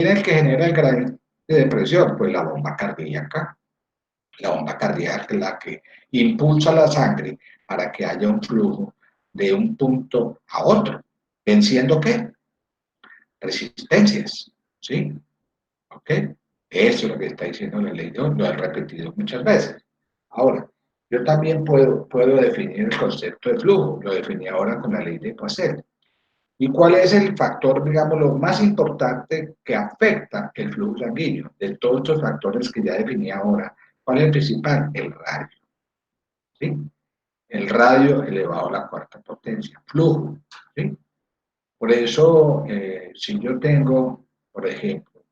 ¿Quién es el que genera el gradiente de presión? Pues la bomba cardíaca. La bomba cardíaca es la que impulsa la sangre para que haya un flujo de un punto a otro. ¿Venciendo qué? Resistencias. ¿Sí? ¿Ok? Eso es lo que está diciendo la ley de Ohm, lo he repetido muchas veces. Ahora, yo también puedo definir el concepto de flujo, lo definí ahora con la ley de Poisson. ¿Y cuál es el factor, digamos, lo más importante que afecta el flujo sanguíneo? De todos estos factores que ya definí ahora, ¿cuál es el principal? El radio. ¿Sí? El radio elevado a la cuarta potencia, flujo. ¿Sí? Por eso, si yo tengo, por ejemplo,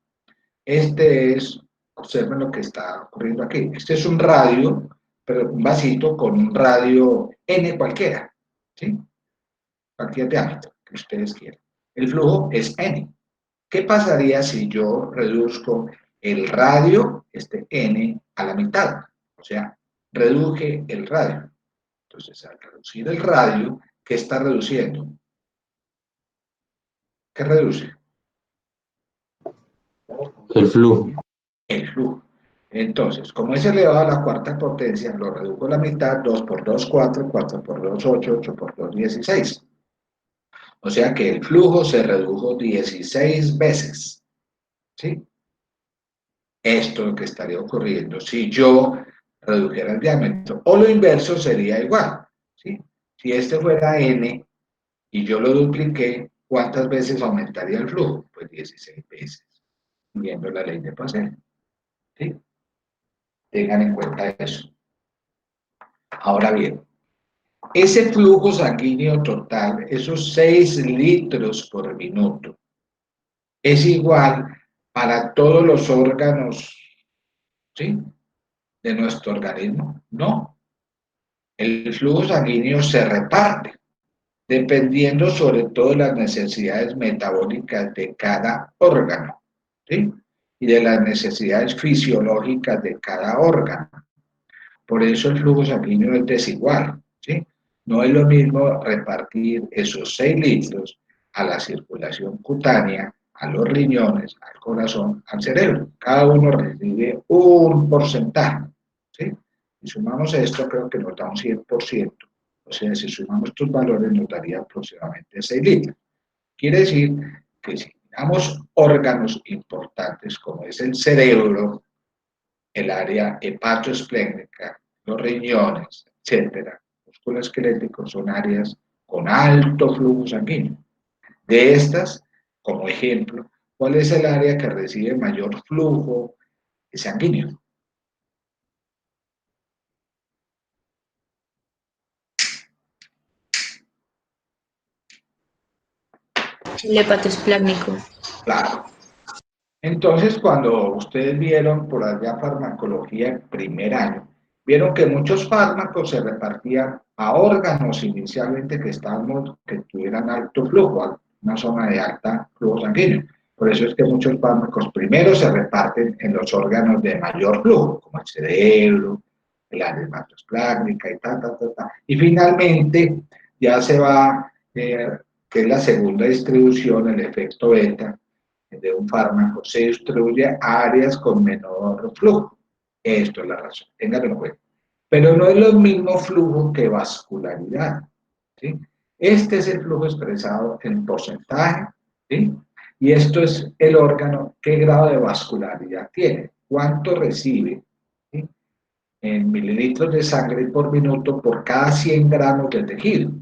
observen lo que está ocurriendo aquí. Este es un radio, pero un vasito con un radio N cualquiera, ¿sí? Cualquier diámetro que ustedes quieran. El flujo es N. ¿Qué pasaría si yo reduzco el radio, este N, a la mitad? O sea, reduje el radio. Entonces, al reducir el radio, ¿qué está reduciendo? ¿Qué reduce? El flujo. El flujo. Entonces, como es elevado a la cuarta potencia, lo redujo a la mitad, 2 por 2, 4, 4 por 2, 8, 8 por 2, 16. O sea que el flujo se redujo 16 veces. ¿Sí? Esto es lo que estaría ocurriendo si yo redujera el diámetro. O lo inverso sería igual. ¿Sí? Si este fuera n y yo lo dupliqué, ¿cuántas veces aumentaría el flujo? Pues 16 veces, viendo la ley de Poisson. ¿Sí? Tengan en cuenta eso. Ahora bien, ese flujo sanguíneo total, esos 6 litros por minuto, es igual para todos los órganos, ¿sí?, de nuestro organismo. No, el flujo sanguíneo se reparte dependiendo sobre todo de las necesidades metabólicas de cada órgano, ¿sí?, y de las necesidades fisiológicas de cada órgano. Por eso el flujo sanguíneo es desigual, ¿sí? No es lo mismo repartir esos 6 litros a la circulación cutánea, a los riñones, al corazón, al cerebro. Cada uno recibe un porcentaje, ¿sí? Si sumamos esto, creo que nos da un 100%. O sea, si sumamos estos valores, nos daría aproximadamente 6 litros. Quiere decir que si miramos órganos importantes como es el cerebro, el área hepatoesplénica, los riñones, etcétera, músculo esquelético, son áreas con alto flujo sanguíneo. De estas, como ejemplo, ¿cuál es el área que recibe mayor flujo sanguíneo? El hepatoesplénico. Claro. Entonces, cuando ustedes vieron por allá farmacología en primer año, vieron que muchos fármacos se repartían a órganos inicialmente que tuvieran alto flujo, una zona de alta flujo sanguíneo. Por eso es que muchos fármacos primero se reparten en los órganos de mayor flujo, como el cerebro, el área hematoesplánica y tal. Y finalmente ya se va, que es la segunda distribución, el efecto beta, de un fármaco se distribuye a áreas con menor flujo. Esto es la razón, ténganlo en cuenta. Pero no es lo mismo flujo que vascularidad, ¿sí? Este es el flujo expresado en porcentaje, ¿sí? Y esto es el órgano, qué grado de vascularidad tiene, cuánto recibe, ¿sí?, en mililitros de sangre por minuto por cada 100 gramos de tejido.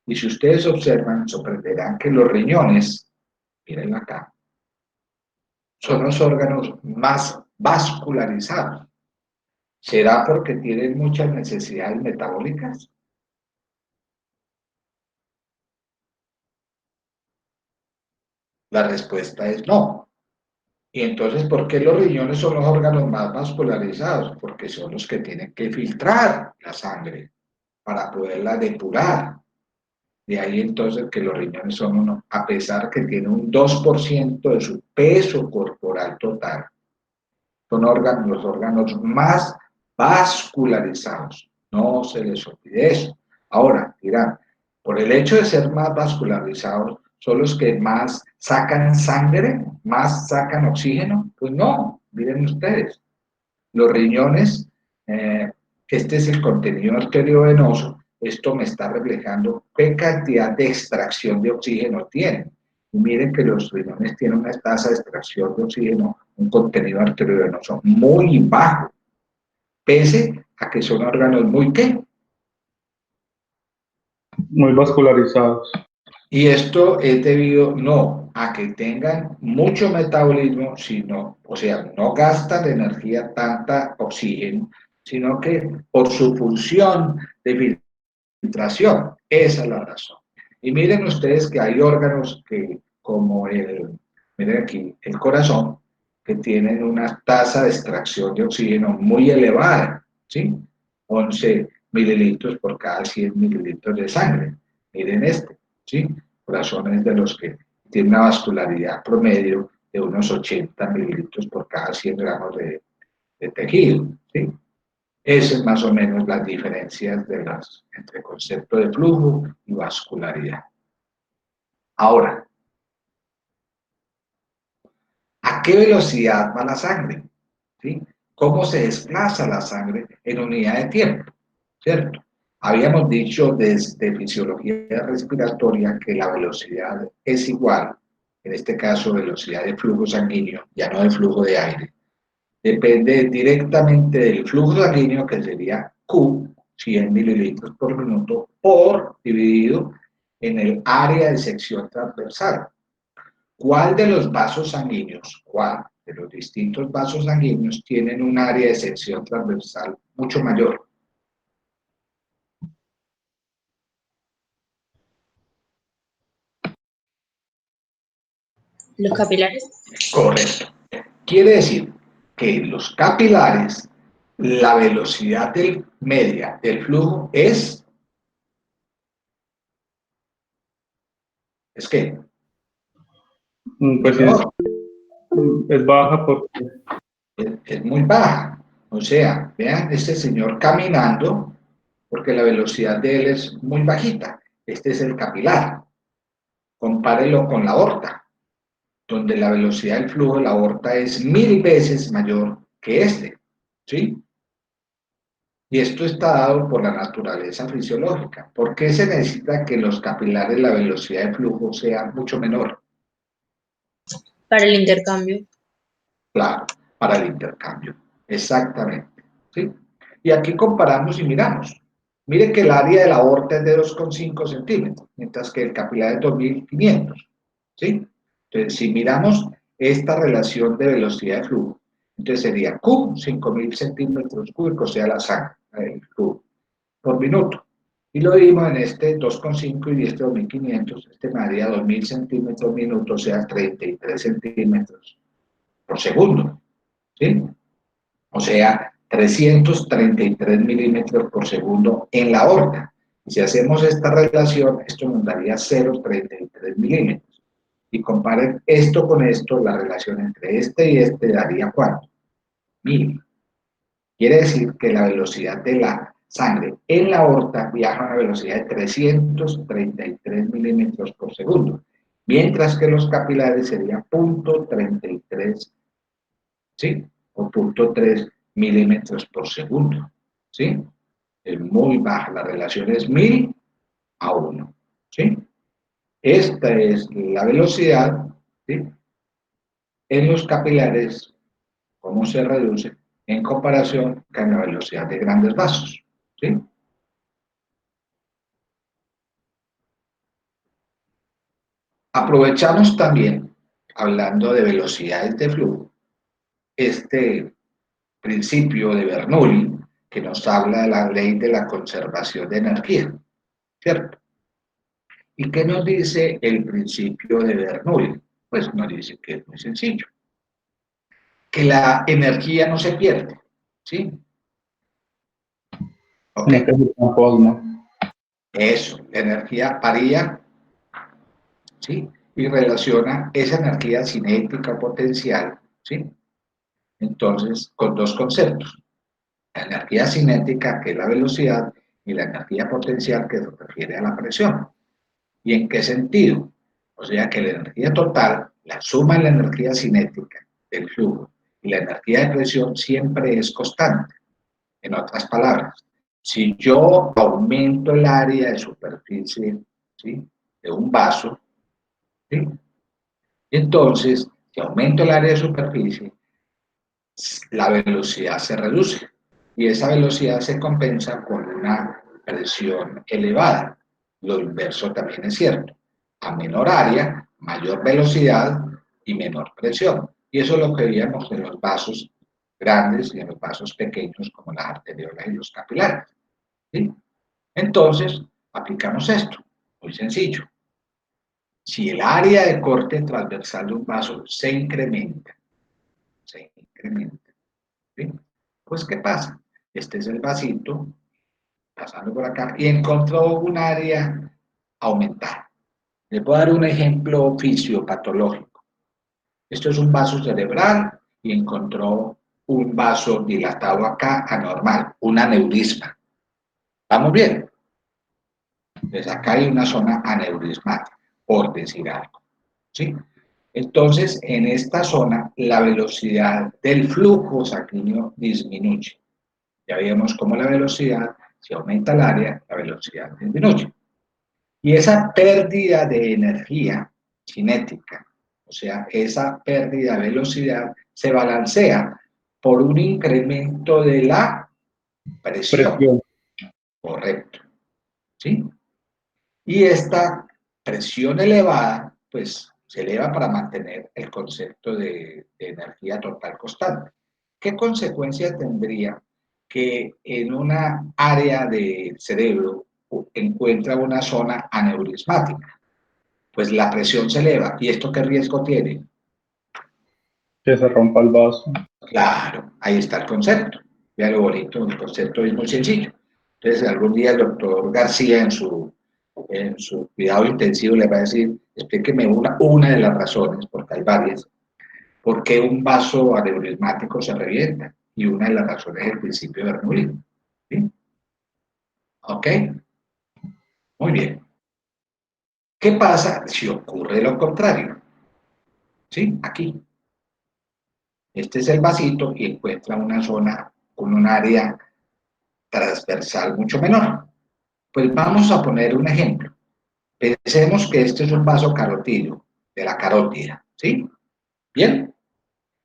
Y si ustedes observan, sorprenderán que los riñones, miren acá, son los órganos más vascularizados. ¿Será porque tienen muchas necesidades metabólicas? La respuesta es no. Y entonces, ¿por qué los riñones son los órganos más vascularizados? Porque son los que tienen que filtrar la sangre para poderla depurar. De ahí entonces que los riñones son uno, a pesar que tienen un 2% de su peso corporal total, son órganos, los órganos más vascularizados. No se les olvide eso. Ahora, dirán, por el hecho de ser más vascularizados, son los que más sacan sangre, más sacan oxígeno. Pues no, miren ustedes, los riñones, este es el contenido arteriovenoso, esto me está reflejando qué cantidad de extracción de oxígeno tienen. Y miren que los riñones tienen una tasa de extracción de oxígeno, un contenido arteriovenoso muy bajo, pese a que son órganos muy ¿qué? Muy vascularizados. Y esto es debido no a que tengan mucho metabolismo, sino, o sea, no gastan de energía tanta oxígeno, sino que por su función de filtración, esa es la razón. Y miren ustedes que hay órganos que, como miren aquí, el corazón, que tienen una tasa de extracción de oxígeno muy elevada, ¿sí? 11 mililitros por cada 100 mililitros de sangre. Miren este, ¿sí? Corazones de los que tienen una vascularidad promedio de unos 80 mililitros por cada 100 gramos de tejido, ¿sí? Esas son más o menos las diferencias entre concepto de flujo y vascularidad. Ahora, ¿a qué velocidad va la sangre? ¿Sí? ¿Cómo se desplaza la sangre en unidad de tiempo? ¿Cierto? Habíamos dicho desde fisiología respiratoria que la velocidad es igual, en este caso velocidad de flujo sanguíneo, ya no de flujo de aire. Depende directamente del flujo sanguíneo, que sería Q, 100 mililitros por minuto, por dividido en el área de sección transversal. ¿Cuál de los vasos sanguíneos, cuál de los distintos vasos sanguíneos tienen un área de sección transversal mucho mayor? Los capilares. Correcto. Quiere decir que en los capilares la velocidad media del flujo es que Pues sí, menor, es baja porque es muy baja. O sea, vean este señor caminando porque la velocidad de él es muy bajita. Este es el capilar. Compárelo con la aorta, donde la velocidad del flujo de la aorta es 1000 veces mayor que este. ¿Sí? Y esto está dado por la naturaleza fisiológica. ¿Por qué se necesita que en los capilares la velocidad de flujo sea mucho menor? Para el intercambio. Claro, para el intercambio. Exactamente. ¿Sí? Y aquí comparamos y miramos. Mire que el área de la aorta es de 2,5 centímetros, mientras que el capilar es 2.500. ¿Sí? Entonces, si miramos esta relación de velocidad de flujo, entonces sería Q, 5.000 centímetros cúbicos, o sea, la sangre, el flujo, por minuto. Y lo dimos en este 2,5 y este 2.500, este me daría 2.000 centímetros minuto, o sea, 33 centímetros por segundo. ¿Sí? O sea, 333 milímetros por segundo en la aorta. Y si hacemos esta relación, esto nos daría 0,33 milímetros. Y comparen esto con esto, la relación entre este y este daría ¿cuánto? 1000. Quiere decir que la velocidad de la sangre en la aorta viaja a una velocidad de 333 milímetros por segundo, mientras que los capilares serían 0,33, ¿sí? O 0,3 milímetros por segundo, ¿sí? Es muy baja, la relación es 1000 a 1, ¿sí? Esta es la velocidad, ¿sí? En los capilares, cómo se reduce en comparación con la velocidad de grandes vasos, ¿sí? Aprovechamos también, hablando de velocidades de flujo, este principio de Bernoulli, que nos habla de la ley de la conservación de energía, ¿cierto? ¿Y qué nos dice el principio de Bernoulli? Pues nos dice que es muy sencillo, que la energía no se pierde, ¿sí? ¿Ok? no que se transforma. Eso, la energía varía, ¿sí? Y relaciona esa energía cinética potencial, ¿sí? Entonces, con dos conceptos, la energía cinética, que es la velocidad, y la energía potencial, que se refiere a la presión. ¿Y en qué sentido? O sea que la energía total, la suma de la energía cinética del flujo y la energía de presión siempre es constante. En otras palabras, si yo aumento el área de superficie, ¿sí?, de un vaso, ¿sí?, entonces, si aumento el área de superficie, la velocidad se reduce y esa velocidad se compensa con una presión elevada. Lo inverso también es cierto. A menor área, mayor velocidad y menor presión. Y eso es lo que veíamos en los vasos grandes y en los vasos pequeños como las arteriolas y los capilares, ¿sí? Entonces, aplicamos esto. Muy sencillo. Si el área de corte transversal de un vaso se incrementa, ¿sí?, pues ¿qué pasa? Este es el vasito, pasando por acá, y encontró un área aumentada. Le puedo dar un ejemplo fisiopatológico. Esto es un vaso cerebral y encontró un vaso dilatado acá anormal, un aneurisma. ¿Vamos bien? Pues acá hay una zona aneurismática, por decir algo, ¿sí? Entonces, en esta zona, la velocidad del flujo sanguíneo disminuye. Ya vimos cómo la velocidad, si aumenta el área, la velocidad disminuye. Y esa pérdida de energía cinética, o sea, esa pérdida de velocidad, se balancea por un incremento de la presión. Presión. Correcto. ¿Sí? Y esta presión elevada, pues se eleva para mantener el concepto de energía total constante. ¿Qué consecuencia tendría que en una área del cerebro encuentra una zona aneurismática? Pues la presión se eleva. ¿Y esto qué riesgo tiene? Que se rompa el vaso. Claro, ahí está el concepto. Vea lo bonito, el concepto es muy sencillo. Entonces, algún día el doctor García en su cuidado intensivo le va a decir, explíqueme una de las razones, porque hay varias, por qué un vaso aneurismático se revienta. Y una de las razones es el principio de Bernoulli. ¿Sí? ¿Ok? Muy bien. ¿Qué pasa si ocurre lo contrario? ¿Sí? Aquí. Este es el vasito y encuentra una zona con un área transversal mucho menor. Pues vamos a poner un ejemplo. Pensemos que este es un vaso carotídeo, de la carótida, ¿sí? Bien.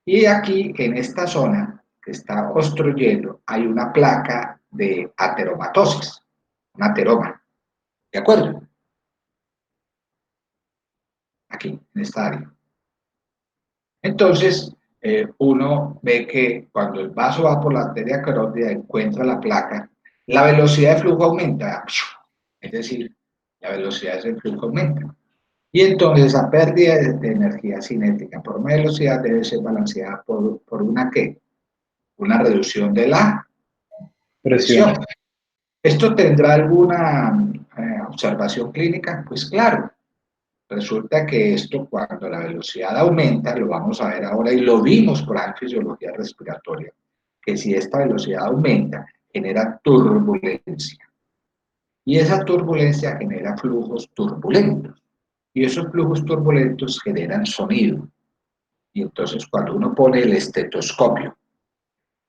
Y aquí, en esta zona que está obstruyendo, hay una placa de ateromatosis, un ateroma, ¿de acuerdo? Aquí, en esta área. Entonces, uno ve que cuando el vaso va por la arteria carótida, encuentra la placa, la velocidad de flujo aumenta, es decir, la velocidad del flujo aumenta. Y entonces esa pérdida de energía cinética por una velocidad debe ser balanceada por una ¿qué? Una reducción de la Presión. presión. ¿Esto tendrá alguna observación clínica? Pues claro, resulta que esto cuando la velocidad aumenta, lo vamos a ver ahora y lo vimos por la fisiología respiratoria, que si esta velocidad aumenta, genera turbulencia. Y esa turbulencia genera flujos turbulentos. Y esos flujos turbulentos generan sonido. Y entonces cuando uno pone el estetoscopio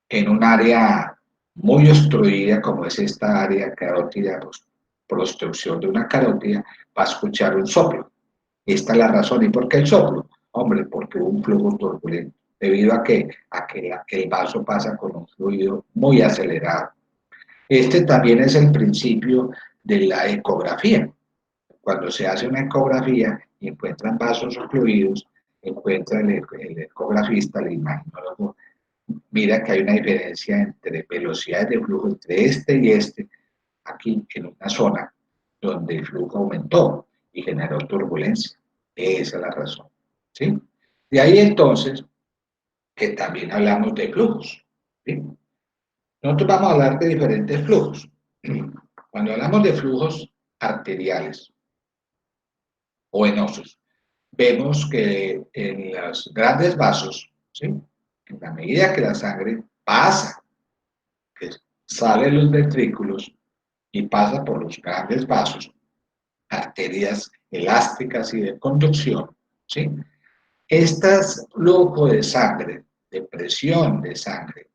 en un área muy obstruida, como es esta área carótida, pues, por obstrucción de una carótida, va a escuchar un soplo. Esta es la razón. ¿Y por qué el soplo? Hombre, porque hubo un flujo turbulento. ¿Debido a qué? A que el vaso pasa con un fluido muy acelerado. Este también es el principio de la ecografía. Cuando se hace una ecografía y encuentran vasos ocluidos, encuentra el ecografista, el imaginólogo, mira que hay una diferencia entre velocidades de flujo entre este y este, aquí en una zona donde el flujo aumentó y generó turbulencia. Esa es la razón. ¿Sí? De ahí entonces que también hablamos de flujos. ¿Sí? Nosotros vamos a hablar de diferentes flujos. Cuando hablamos de flujos arteriales o venosos, vemos que en los grandes vasos, ¿sí?, en la medida que la sangre pasa, que sale de los ventrículos y pasa por los grandes vasos, arterias elásticas y de conducción, ¿sí? Este flujo de sangre, de presión de sangre,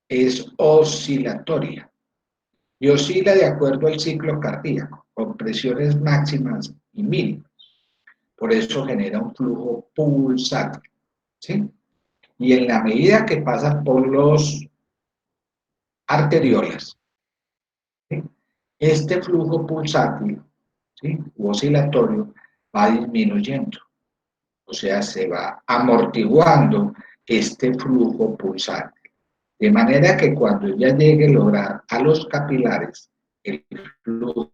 es oscilatoria y oscila de acuerdo al ciclo cardíaco, con presiones máximas y mínimas. Por eso genera un flujo pulsátil, ¿sí? Y en la medida que pasa por los arteriolas, ¿sí? Este flujo pulsátil, ¿sí? U oscilatorio va disminuyendo, o sea, se va amortiguando este flujo pulsátil, de manera que cuando ya llegue a lograr a los capilares, el flujo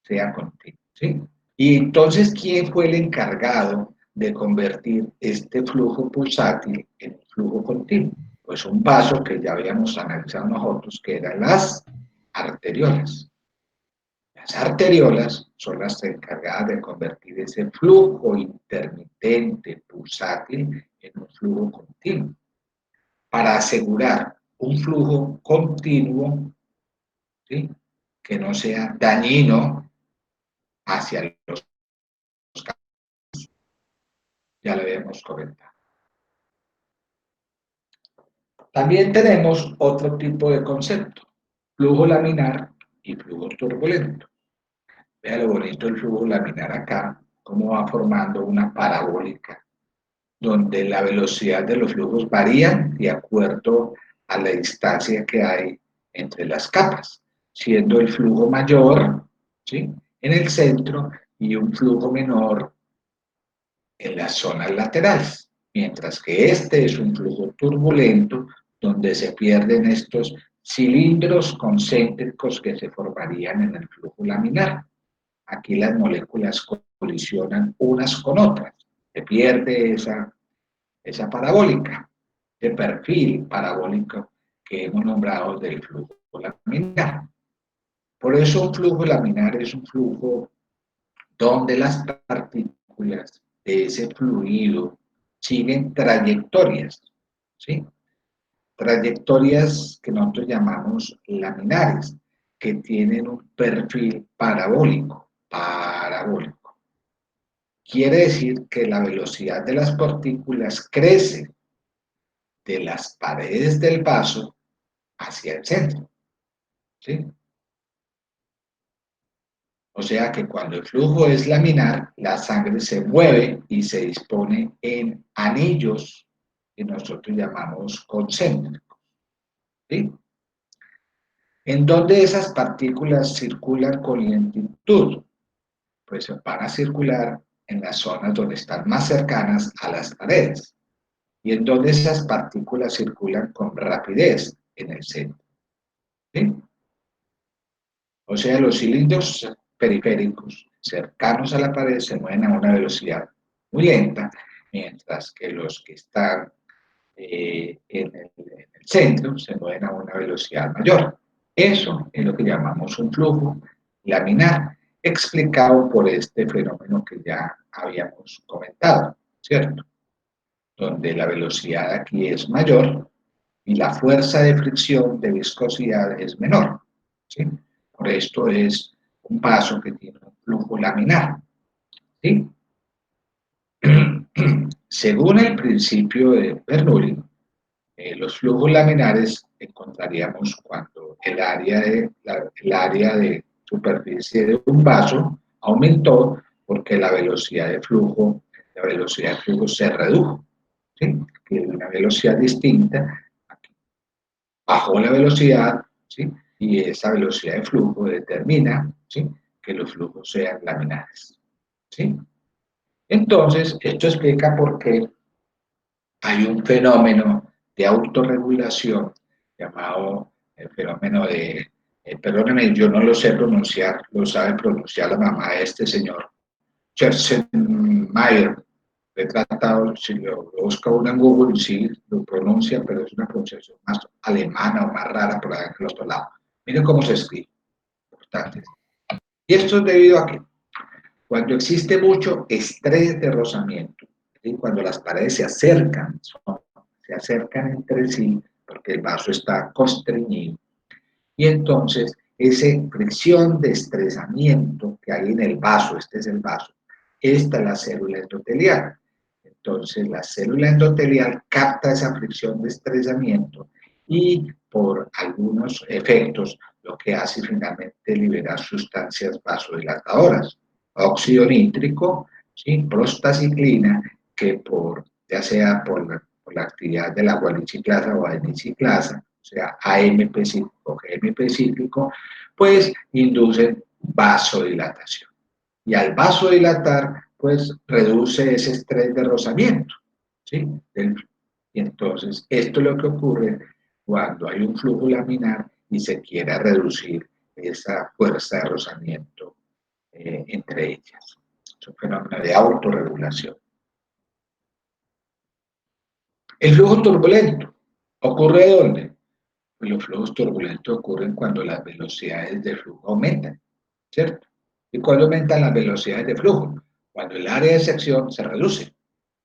sea continuo, ¿sí? Y entonces, ¿quién fue el encargado de convertir este flujo pulsátil en flujo continuo? Pues un vaso que ya habíamos analizado nosotros, que eran las arteriolas. Las arteriolas son las encargadas de convertir ese flujo intermitente pulsátil en un flujo continuo. Para asegurar un flujo continuo, ¿sí? Que no sea dañino hacia los campos, ya lo habíamos comentado. También tenemos otro tipo de concepto, flujo laminar y flujo turbulento. Vea lo bonito del flujo laminar acá, cómo va formando una parabólica, donde la velocidad de los flujos varía de acuerdo a la distancia que hay entre las capas, siendo el flujo mayor, ¿sí?, en el centro y un flujo menor en las zonas laterales, mientras que este es un flujo turbulento donde se pierden estos cilindros concéntricos que se formarían en el flujo laminar. Aquí las moléculas colisionan unas con otras, se pierde esa parabólica, de perfil parabólico que hemos nombrado del flujo laminar. Por eso un flujo laminar es un flujo donde las partículas de ese fluido siguen trayectorias, ¿sí? Trayectorias que nosotros llamamos laminares, que tienen un perfil parabólico, parabólico. Quiere decir que la velocidad de las partículas crece de las paredes del vaso hacia el centro, ¿sí? O sea que cuando el flujo es laminar, la sangre se mueve y se dispone en anillos que nosotros llamamos concéntricos, ¿sí? En donde esas partículas circulan con lentitud, pues van a circular en las zonas donde están más cercanas a las paredes y en donde esas partículas circulan con rapidez en el centro, ¿sí? O sea, los cilindros periféricos cercanos a la pared se mueven a una velocidad muy lenta, mientras que los que están en el centro se mueven a una velocidad mayor. Eso es lo que llamamos un flujo laminar, explicado por este fenómeno que ya habíamos comentado, ¿cierto? Donde la velocidad aquí es mayor y la fuerza de fricción, de viscosidad, es menor, ¿sí? Por esto es un vaso que tiene un flujo laminar, ¿sí? Según el principio de Bernoulli, los flujos laminares encontraríamos cuando el área de superficie de un vaso aumentó porque la velocidad de flujo se redujo, ¿sí? Tiene una velocidad distinta, bajó la velocidad, ¿sí? Y esa velocidad de flujo determina, ¿sí?, que los flujos sean laminares, ¿sí? Entonces, esto explica por qué hay un fenómeno de autorregulación llamado el fenómeno de, perdóneme, yo no lo sé pronunciar, lo sabe pronunciar la mamá de este señor, Scherzenmayer. He tratado, si lo busca uno en Google, sí lo pronuncia, pero es una pronunciación más alemana o más rara por ahí en el otro lado. Miren cómo se escribe. Importante. Y esto es debido a que cuando existe mucho estrés de rozamiento, ¿sí?, cuando las paredes se acercan entre sí, porque el vaso está constreñido, y entonces esa fricción de estrésamiento que hay en el vaso, este es el vaso, esta es la célula endotelial. Entonces, la célula endotelial capta esa fricción de estrésamiento y por algunos efectos lo que hace finalmente es liberar sustancias vasodilatadoras, óxido nítrico, ¿sí? Prostaciclina, que ya sea por la actividad de la guaniciclasa o adeniciclasa, o sea, AMP cíclico o GMP cíclico, pues inducen vasodilatación. Y al vasodilatar, pues reduce ese estrés de rozamiento, ¿sí? Y entonces, esto es lo que ocurre cuando hay un flujo laminar y se quiera reducir esa fuerza de rozamiento entre ellas. Es un fenómeno de autorregulación. El flujo turbulento, ¿ocurre dónde? Pues los flujos turbulentos ocurren cuando las velocidades de flujo aumentan, ¿cierto? ¿Y cuándo aumentan las velocidades de flujo? Cuando el área de sección se reduce,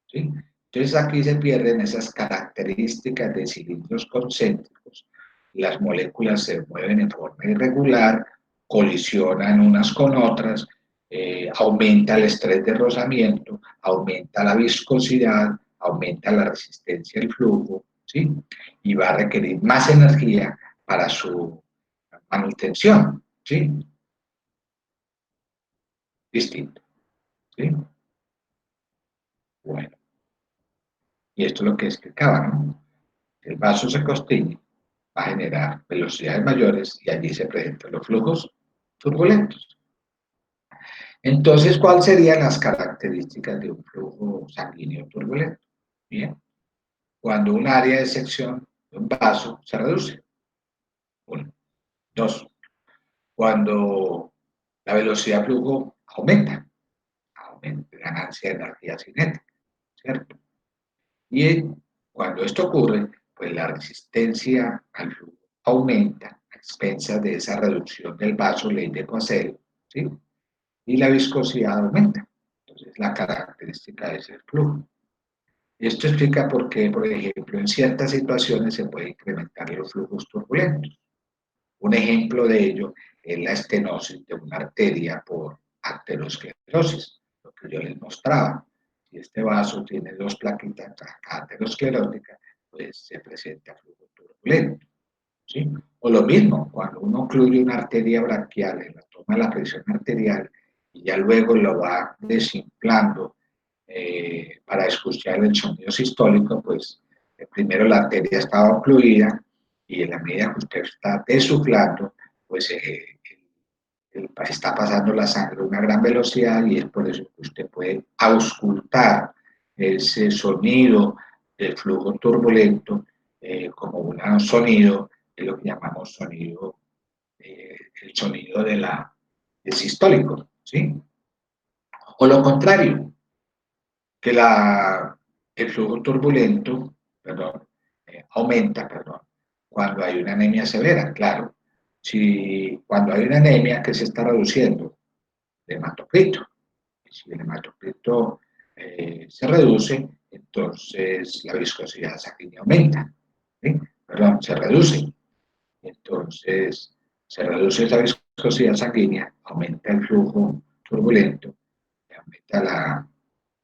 ¿sí? Entonces aquí se pierden esas características de cilindros concéntricos. Las moléculas se mueven en forma irregular, colisionan unas con otras, aumenta el estrés de rozamiento, aumenta la viscosidad, aumenta la resistencia al flujo, ¿sí? Y va a requerir más energía para su manutención, ¿sí? Distinto, ¿sí? Bueno, y esto es lo que explicaba, ¿no? El vaso se constriñe, va a generar velocidades mayores y allí se presentan los flujos turbulentos. Entonces, ¿cuáles serían las características de un flujo sanguíneo turbulento? Bien, cuando un área de sección de un vaso se reduce. Uno. Dos, cuando la velocidad de flujo aumenta ganancia de energía cinética, ¿cierto? Y cuando esto ocurre, pues la resistencia al flujo aumenta a expensas de esa reducción del vaso ley de Coisel, ¿sí? Y la viscosidad aumenta. Entonces, la característica es el flujo. Y esto explica por qué, por ejemplo, en ciertas situaciones se puede incrementar los flujos turbulentos. Un ejemplo de ello es la estenosis de una arteria por aterosclerosis, lo que yo les mostraba. Si este vaso tiene dos plaquitas ateroscleróticas, pues se presenta flujo turbulento, ¿sí? O lo mismo, cuando uno ocluye una arteria braquial en la toma de la presión arterial y ya luego lo va desinflando para escuchar el sonido sistólico, pues primero la arteria estaba ocluida y en la medida que usted está desuflando, pues está pasando la sangre a una gran velocidad y es por eso que usted puede auscultar ese sonido del flujo turbulento como un sonido, es lo que llamamos sonido, el sonido del sistólico, ¿sí? O lo contrario, que el flujo turbulento, perdón, aumenta, perdón, cuando hay una anemia severa, claro. Si cuando hay una anemia que se está reduciendo de hematocrito, si el hematocrito se reduce, entonces la viscosidad sanguínea aumenta, ¿sí? Perdón, se reduce. Entonces, se reduce esa viscosidad sanguínea, aumenta el flujo turbulento, aumenta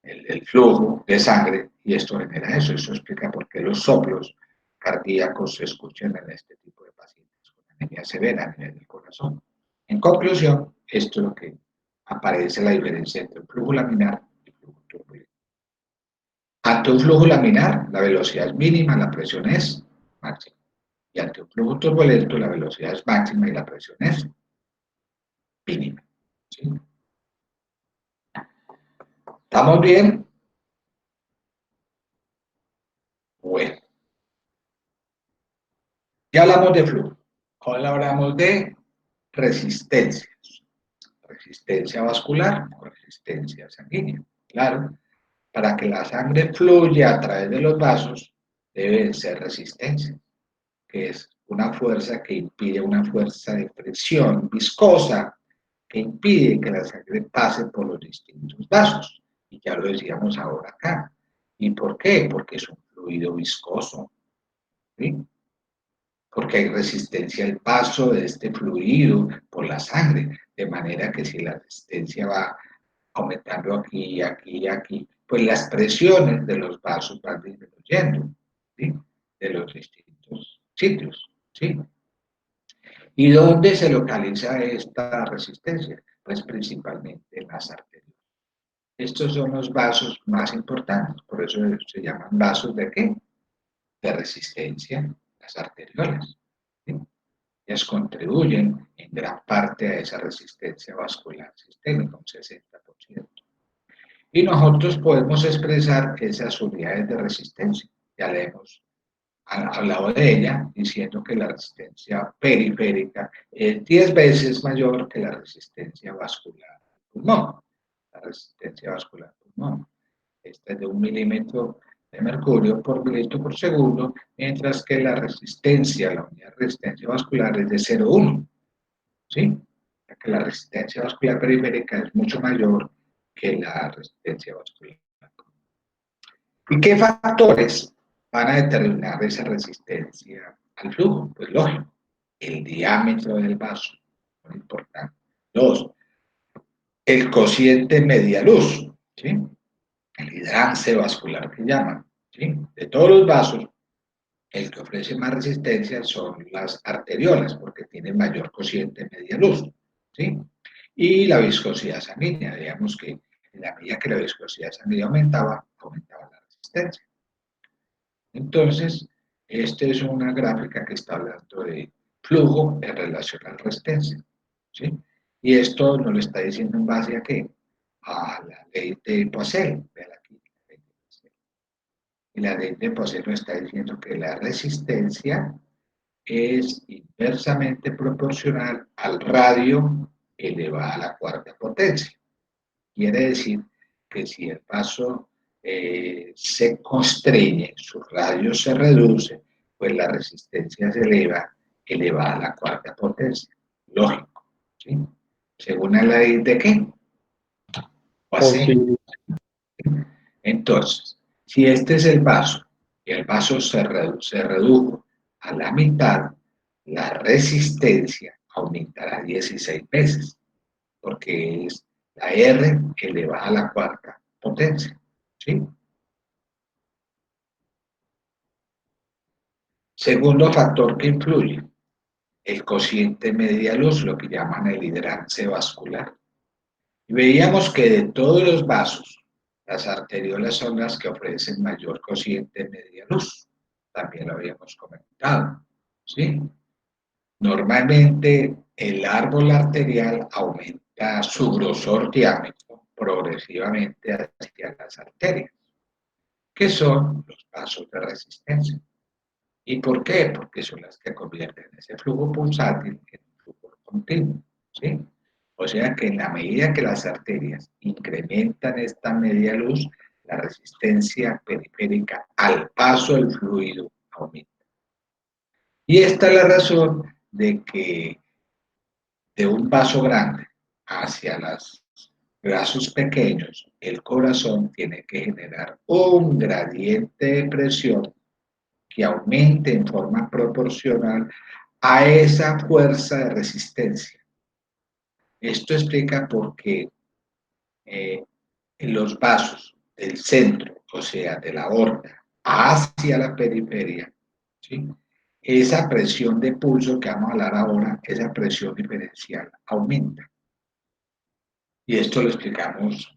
el flujo de sangre y esto genera eso. Eso explica por qué los soplos cardíacos se escuchan en este tipo de pacientes con anemia severa a nivel del corazón. En conclusión, esto es lo que aparece la diferencia entre el flujo laminar y el flujo turbulento. Ante un flujo laminar, la velocidad es mínima, la presión es máxima. Y ante un flujo turbulento, la velocidad es máxima y la presión es mínima. ¿Sí? ¿Estamos bien? Bueno, ya hablamos de flujo. Ahora hablamos de resistencias. Resistencia vascular o resistencia sanguínea. Claro, para que la sangre fluya a través de los vasos, debe ser resistencia, que es una fuerza que impide, una fuerza de presión viscosa que impide que la sangre pase por los distintos vasos. Y ya lo decíamos ahora acá. ¿Y por qué? Porque es un fluido viscoso, ¿sí? porque hay resistencia al paso de este fluido por la sangre, de manera que si la resistencia va aumentando aquí, aquí y aquí, pues las presiones de los vasos van disminuyendo, ¿sí? De los distintos sitios, ¿sí? ¿Y dónde se localiza esta resistencia? Pues principalmente en las arterias. Estos son los vasos más importantes, por eso se llaman vasos de ¿qué? De resistencia, las arteriolas, ¿sí? Ellas contribuyen en gran parte a esa resistencia vascular sistémica, un 60%. Y nosotros podemos expresar esas unidades de resistencia. Ya le hemos hablado de ella, diciendo que la resistencia periférica es 10 veces mayor que la resistencia vascular al pulmón. La resistencia vascular al pulmón. Esta es de 1 milímetro de mercurio por mililitro por segundo, mientras que la resistencia, la unidad de resistencia vascular es de 0,1. ¿Sí? Que la resistencia vascular periférica es mucho mayor que la resistencia vascular. ¿Y qué factores van a determinar esa resistencia al flujo? Pues lógico, el diámetro del vaso, muy importante. Dos, el cociente media luz, ¿sí? El hidrance vascular que llaman, ¿sí? De todos los vasos, el que ofrece más resistencia son las arteriolas, porque tienen mayor cociente media luz, ¿sí? Y la viscosidad sanguínea, digamos que en la medida que la viscosidad sanguínea aumentaba, aumentaba la resistencia. Entonces, esta es una gráfica que está hablando de flujo en relación a la resistencia, ¿sí? Y esto nos lo está diciendo en base a qué? A la ley de Poiseuille, vean aquí. Y la ley de Poiseuille nos está diciendo que la resistencia es inversamente proporcional al radio elevado a la cuarta potencia. Quiere decir que si el vaso se constriñe, su radio se reduce, pues la resistencia se eleva, elevada a la cuarta potencia. Lógico, ¿sí? Según la ley de qué? Posible. Entonces, si este es el vaso y el vaso se redujo a la mitad, la resistencia aumentará 16 veces, porque es la R elevada a la cuarta potencia. ¿Sí? Segundo factor que influye, el cociente media luz, lo que llaman el hidrance vascular. Y veíamos que de todos los vasos, las arteriolas son las que ofrecen mayor cociente media luz. También lo habíamos comentado. ¿Sí? Normalmente el árbol arterial aumenta su grosor diámetro progresivamente hacia las arterias, que son los vasos de resistencia. ¿Y por qué? Porque son las que convierten ese flujo pulsátil en un flujo continuo, ¿sí? O sea que en la medida que las arterias incrementan esta media luz, la resistencia periférica al paso del fluido aumenta. Y esta es la razón de que de un vaso grande hacia los brazos pequeños, el corazón tiene que generar un gradiente de presión que aumente en forma proporcional a esa fuerza de resistencia. Esto explica por qué en los vasos del centro, o sea, de la aorta, hacia la periferia, ¿sí? Esa presión de pulso que vamos a hablar ahora, esa presión diferencial aumenta. Y esto lo explicamos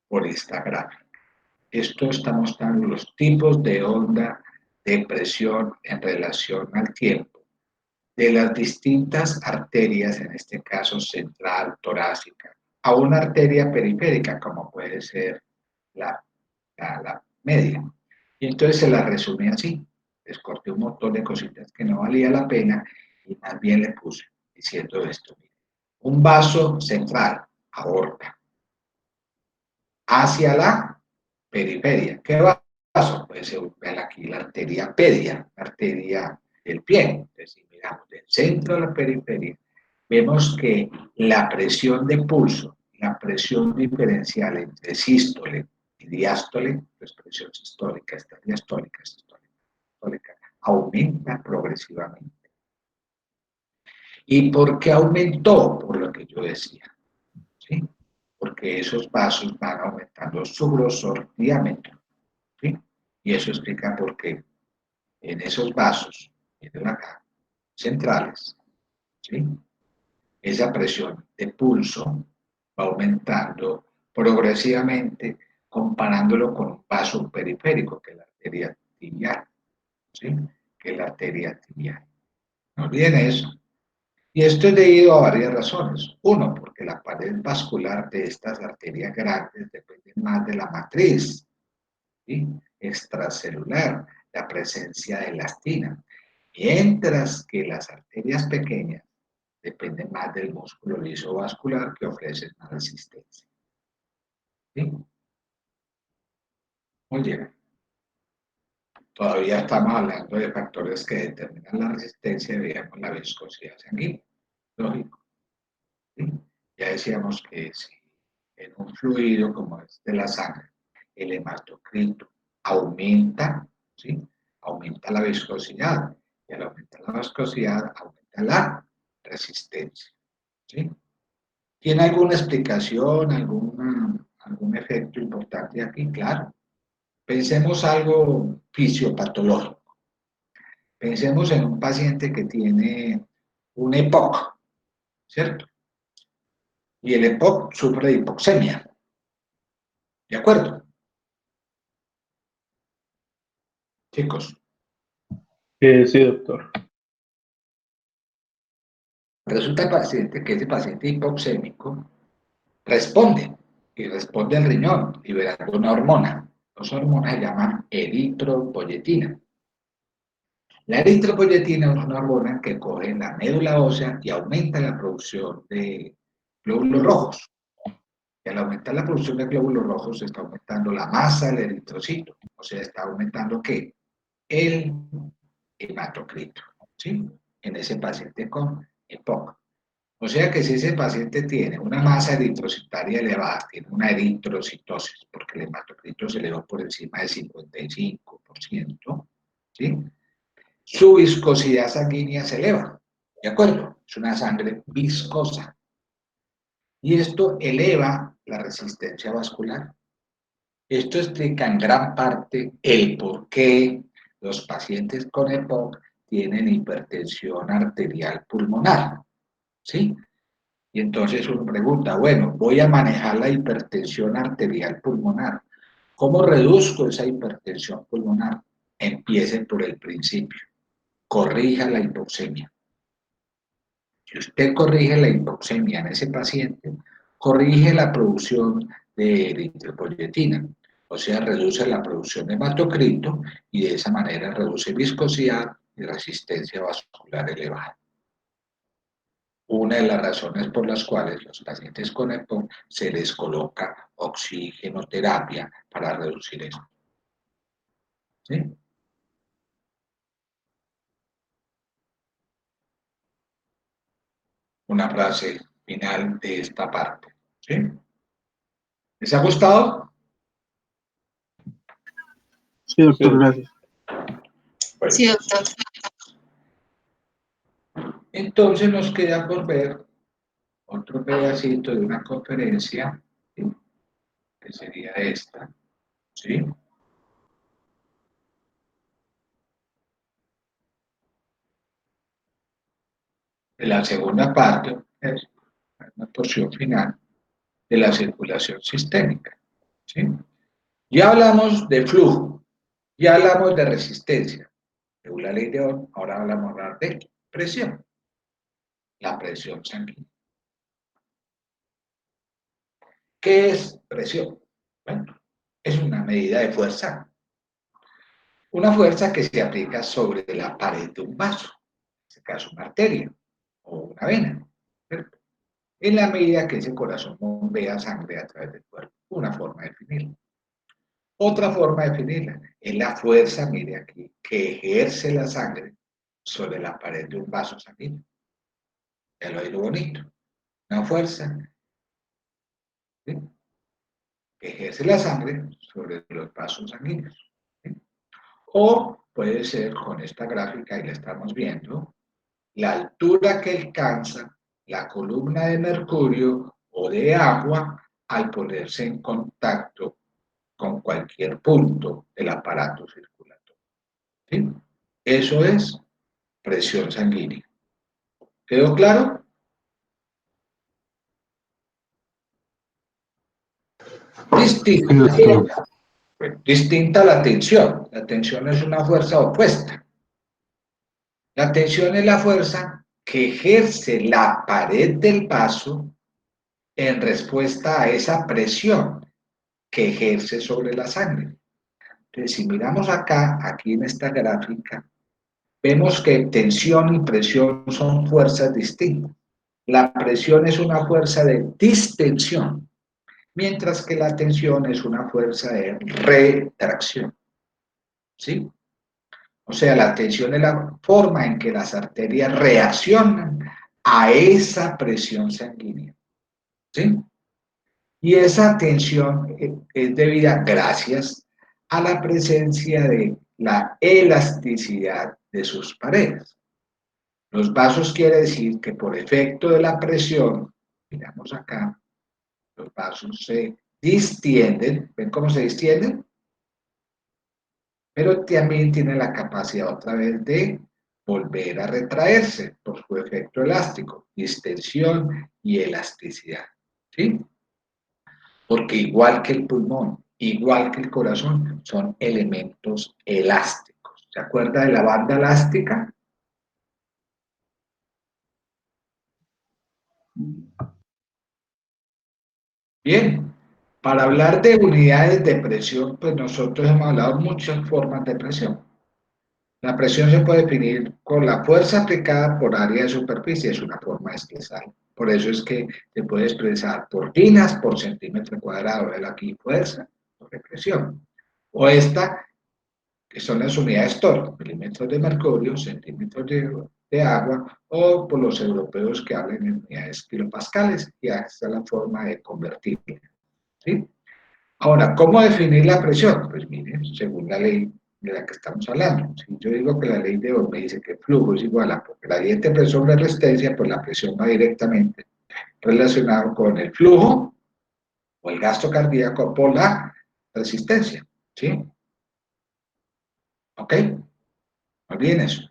por esta gráfica. Esto está mostrando los tipos de onda de presión en relación al tiempo de las distintas arterias, en este caso central, torácica, a una arteria periférica, como puede ser la media. Y entonces se la resume así. Les corté un montón de cositas que no valía la pena y más bien le puse diciendo esto. Un vaso central, aorta, hacia la periferia. ¿Qué vaso? Pues se ve aquí la arteria pedia, la arteria del pie. Entonces, si miramos del centro a la periferia, vemos que la presión de pulso, la presión diferencial entre sístole y diástole, pues presión sistólica, esta diastólica, sistólica, aumenta progresivamente. ¿Y por qué aumentó? Por lo que yo decía, ¿sí? Porque esos vasos van aumentando su grosor, diámetro, ¿sí? Y eso explica por qué en esos vasos, miren acá, centrales, ¿sí? Esa presión de pulso va aumentando progresivamente comparándolo con un vaso periférico, que es la arteria tibial, ¿sí? Que es la arteria tibial. No olviden eso. Y esto es debido a varias razones. Uno, porque la pared vascular de estas arterias grandes depende más de la matriz, ¿sí? Extracelular, la presencia de elastina, mientras que las arterias pequeñas dependen más del músculo liso vascular que ofrece más resistencia. ¿Sí? Muy bien. Todavía estamos hablando de factores que determinan la resistencia y veíamos la viscosidad sanguínea. Lógico. ¿Sí? Ya decíamos que si en un fluido como es de la sangre, el hematocrito aumenta, ¿sí? Aumenta la viscosidad, y al aumentar la viscosidad aumenta la resistencia, ¿sí? ¿Tiene alguna explicación, algún efecto importante aquí? Claro. Pensemos algo fisiopatológico. Pensemos en un paciente que tiene un EPOC, ¿cierto? Y el EPOC sufre de hipoxemia, ¿de acuerdo? Chicos, Sí, doctor. resulta paciente que ese paciente hipoxémico responde, y responde al riñón, liberando una hormona. Las hormonas se llaman eritropoyetina. La eritropoyetina es una hormona que coge la médula ósea y aumenta la producción de glóbulos rojos. Y al aumentar la producción de glóbulos rojos, se está aumentando la masa del eritrocito. O sea, está aumentando ¿qué? El hematocrito, ¿sí? En ese paciente con EPOC. O sea que si ese paciente tiene una masa eritrocitaria elevada, tiene una eritrocitosis, porque el hematocrito se elevó por encima del 55%, ¿sí? Su viscosidad sanguínea se eleva, ¿de acuerdo? Es una sangre viscosa. Y esto eleva la resistencia vascular. Esto explica en gran parte el por qué los pacientes con EPOC tienen hipertensión arterial pulmonar, ¿sí? Y entonces uno pregunta, bueno, voy a manejar la hipertensión arterial pulmonar. ¿Cómo reduzco esa hipertensión pulmonar? Empiece por el principio. Corrija la hipoxemia. Si usted corrige la hipoxemia en ese paciente, corrige la producción de eritropoyetina, o sea, reduce la producción de hematocrito y de esa manera reduce viscosidad y resistencia vascular elevada. Una de las razones por las cuales los pacientes con EPOC se les coloca oxigenoterapia para reducir esto. ¿Sí? Una frase final de esta parte. ¿Sí? ¿Les ha gustado? Sí, doctor, gracias. Bueno, Sí, doctor. entonces nos queda por ver otro pedacito de una conferencia, ¿sí? Que sería esta, ¿sí? De la segunda parte, es una porción final de la circulación sistémica, ¿sí? Ya hablamos de flujo, ya hablamos de resistencia, según la ley de Ohm, ahora hablamos de presión, la presión sanguínea. ¿Qué es presión? Bueno, es una medida de fuerza. Una fuerza que se aplica sobre la pared de un vaso, en este caso una arteria o una vena, ¿cierto? En la medida que ese corazón bombea sangre a través del cuerpo. Una forma de definirla. Otra forma de definirla es la fuerza, mire aquí, que ejerce la sangre sobre la pared de un vaso sanguíneo. Ya lo oído bonito. Una fuerza, ¿sí? Que ejerce la sangre sobre los vasos sanguíneos, ¿sí? O puede ser con esta gráfica, y la estamos viendo, la altura que alcanza la columna de mercurio o de agua al ponerse en contacto con cualquier punto del aparato circulatorio. ¿Sí? Eso es presión sanguínea. ¿Quedó claro? Sí, Distinta, doctor. distinta a la tensión. La tensión es una fuerza opuesta. La tensión es la fuerza que ejerce la pared del vaso en respuesta a esa presión que ejerce sobre la sangre. Entonces, si miramos acá, aquí en esta gráfica, vemos que tensión y presión son fuerzas distintas. La presión es una fuerza de distensión, mientras que la tensión es una fuerza de retracción. ¿Sí? O sea, la tensión es la forma en que las arterias reaccionan a esa presión sanguínea. ¿Sí? Y esa tensión es debida gracias a la presencia de la elasticidad de sus paredes. Los vasos quiere decir que por efecto de la presión, miramos acá, los vasos se distienden, ¿ven cómo se distienden? Pero también tienen la capacidad otra vez de volver a retraerse por su efecto elástico, distensión y elasticidad. ¿Sí? Porque igual que el pulmón, igual que el corazón, son elementos elásticos. ¿Se acuerda de la banda elástica? Bien, para hablar de unidades de presión, pues nosotros hemos hablado de muchas formas de presión. La presión se puede definir con la fuerza aplicada por área de superficie, es una forma de expresar. Por eso es que se puede expresar por tinas por centímetro cuadrado, ¿ven aquí fuerza sobre presión. O esta, que son las unidades TOR, milímetros de mercurio, centímetros de agua, o por los europeos que hablan en unidades kilopascales, y esta es la forma de convertirla. ¿Sí? Ahora, ¿cómo definir la presión? Pues miren, según la ley de la que estamos hablando. Si yo digo que la ley de Ohm me dice que el flujo es igual a gradiente de presión sobre resistencia, pues la presión va directamente relacionado con el flujo o el gasto cardíaco por la resistencia. ¿Sí? ¿Ok? Muy bien eso.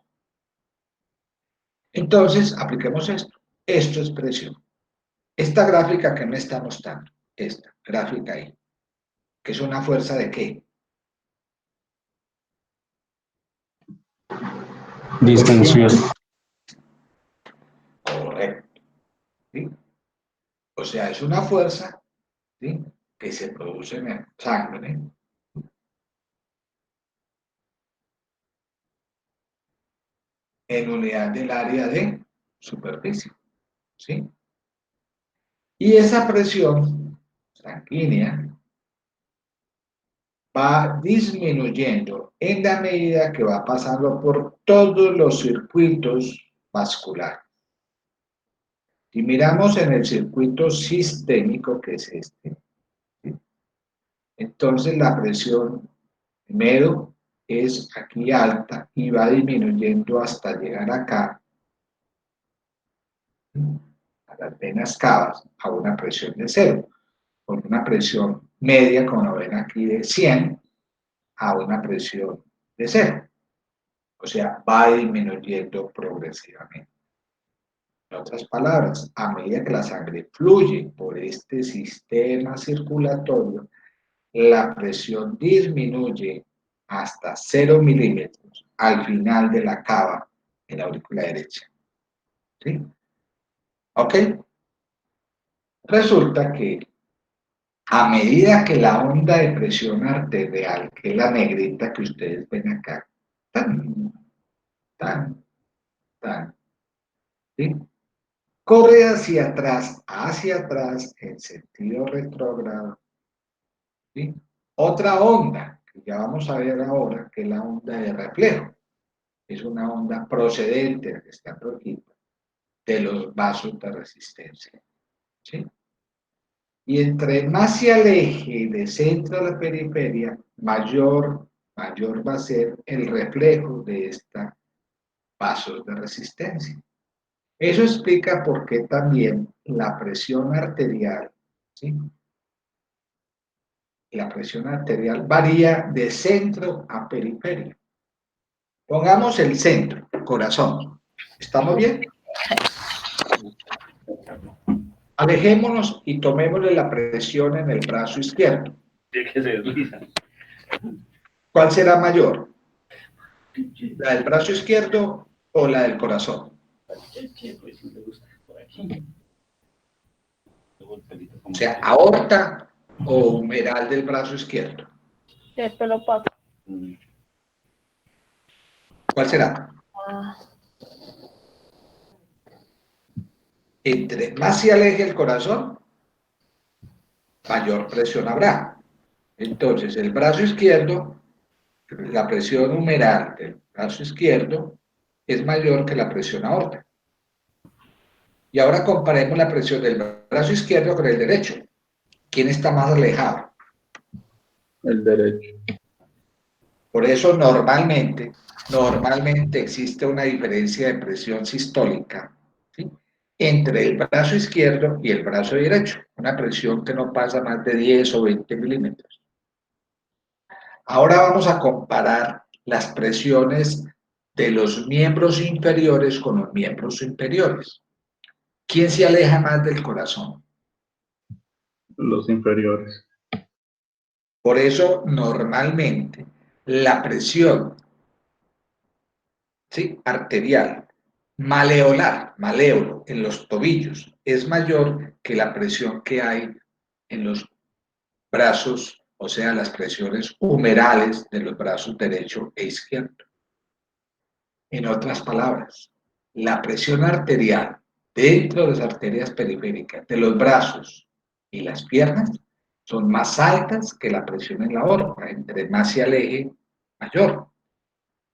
Entonces, apliquemos esto. Esto es presión. Esta gráfica que me está mostrando, esta gráfica ahí, que es una fuerza de ¿qué? Distensión. Correcto. ¿Sí? O sea, es una fuerza, ¿sí?, que se produce en el sangre en unidad del área de superficie. ¿Sí? Y esa presión sanguínea va disminuyendo en la medida que va pasando por todos los circuitos vasculares. Si miramos en el circuito sistémico, que es este, ¿sí?, entonces la presión primero es aquí alta y va disminuyendo hasta llegar acá, a las venas cavas, a una presión de 0, con una presión media, como lo ven aquí, de 100 a una presión de 0. O sea, va disminuyendo progresivamente. En otras palabras, a medida que la sangre fluye por este sistema circulatorio, la presión disminuye hasta 0 milímetros al final de la cava en la aurícula derecha. ¿Sí? ¿Ok? Resulta que a medida que la onda de presión arterial, que es la negrita que ustedes ven acá, tan, tan, tan, ¿sí?, corre hacia atrás, en sentido retrógrado, ¿sí?, otra onda, que ya vamos a ver ahora, que es la onda de reflejo. Es una onda procedente, que está por aquí, de los vasos de resistencia. ¿Sí? Y entre más se aleje del centro de la periferia, mayor va a ser el reflejo de estos vasos de resistencia. Eso explica por qué también la presión arterial, ¿sí? La presión arterial varía de centro a periferia. Pongamos el centro, el corazón. ¿Estamos bien? Alejémonos y tomémosle la presión en el brazo izquierdo. ¿Cuál será mayor? ¿La del brazo izquierdo o la del corazón? O sea, aorta o humeral del brazo izquierdo. Esto lo paso. ¿Cuál será? Entre más se aleje el corazón, mayor presión habrá. Entonces, el brazo izquierdo, la presión humeral del brazo izquierdo es mayor que la presión aorta. Y ahora comparemos la presión del brazo izquierdo con el derecho. ¿Quién está más alejado? El derecho. Por eso normalmente existe una diferencia de presión sistólica, ¿sí?, entre el brazo izquierdo y el brazo derecho, una presión que no pasa más de 10 o 20 milímetros. Ahora vamos a comparar las presiones de los miembros inferiores con los miembros superiores. ¿Quién se aleja más del corazón? Los inferiores. Por eso normalmente la presión, ¿sí?, arterial maléolo en los tobillos es mayor que la presión que hay en los brazos, o sea, las presiones humerales de los brazos derecho e izquierdo. En otras palabras, la presión arterial dentro de las arterias periféricas de los brazos y las piernas son más altas que la presión en la aorta. Entre más se aleje, mayor.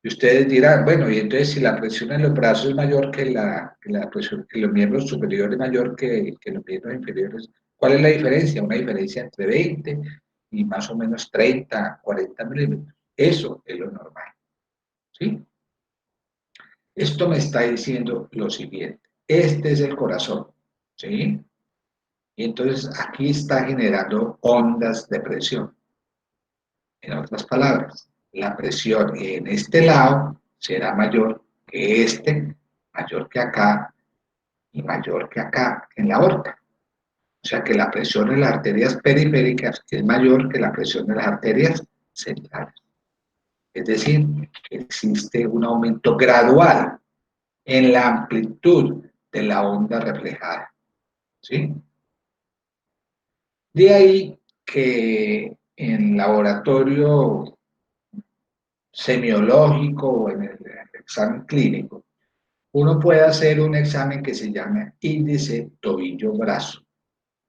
Y ustedes dirán, bueno, y entonces si la presión en los brazos es mayor que la presión en los miembros superiores es mayor que los miembros inferiores, ¿cuál es la diferencia? Una diferencia entre 20 y más o menos 30, 40 milímetros. Eso es lo normal, ¿sí? Esto me está diciendo lo siguiente. Este es el corazón, ¿sí? Y entonces aquí está generando ondas de presión. En otras palabras, la presión en este lado será mayor que este, mayor que acá y mayor que acá en la aorta. O sea que la presión en las arterias periféricas es mayor que la presión en las arterias centrales. Es decir, que existe un aumento gradual en la amplitud de la onda reflejada, ¿sí? De ahí que en laboratorio semiológico o en el examen clínico, uno puede hacer un examen que se llama índice tobillo-brazo,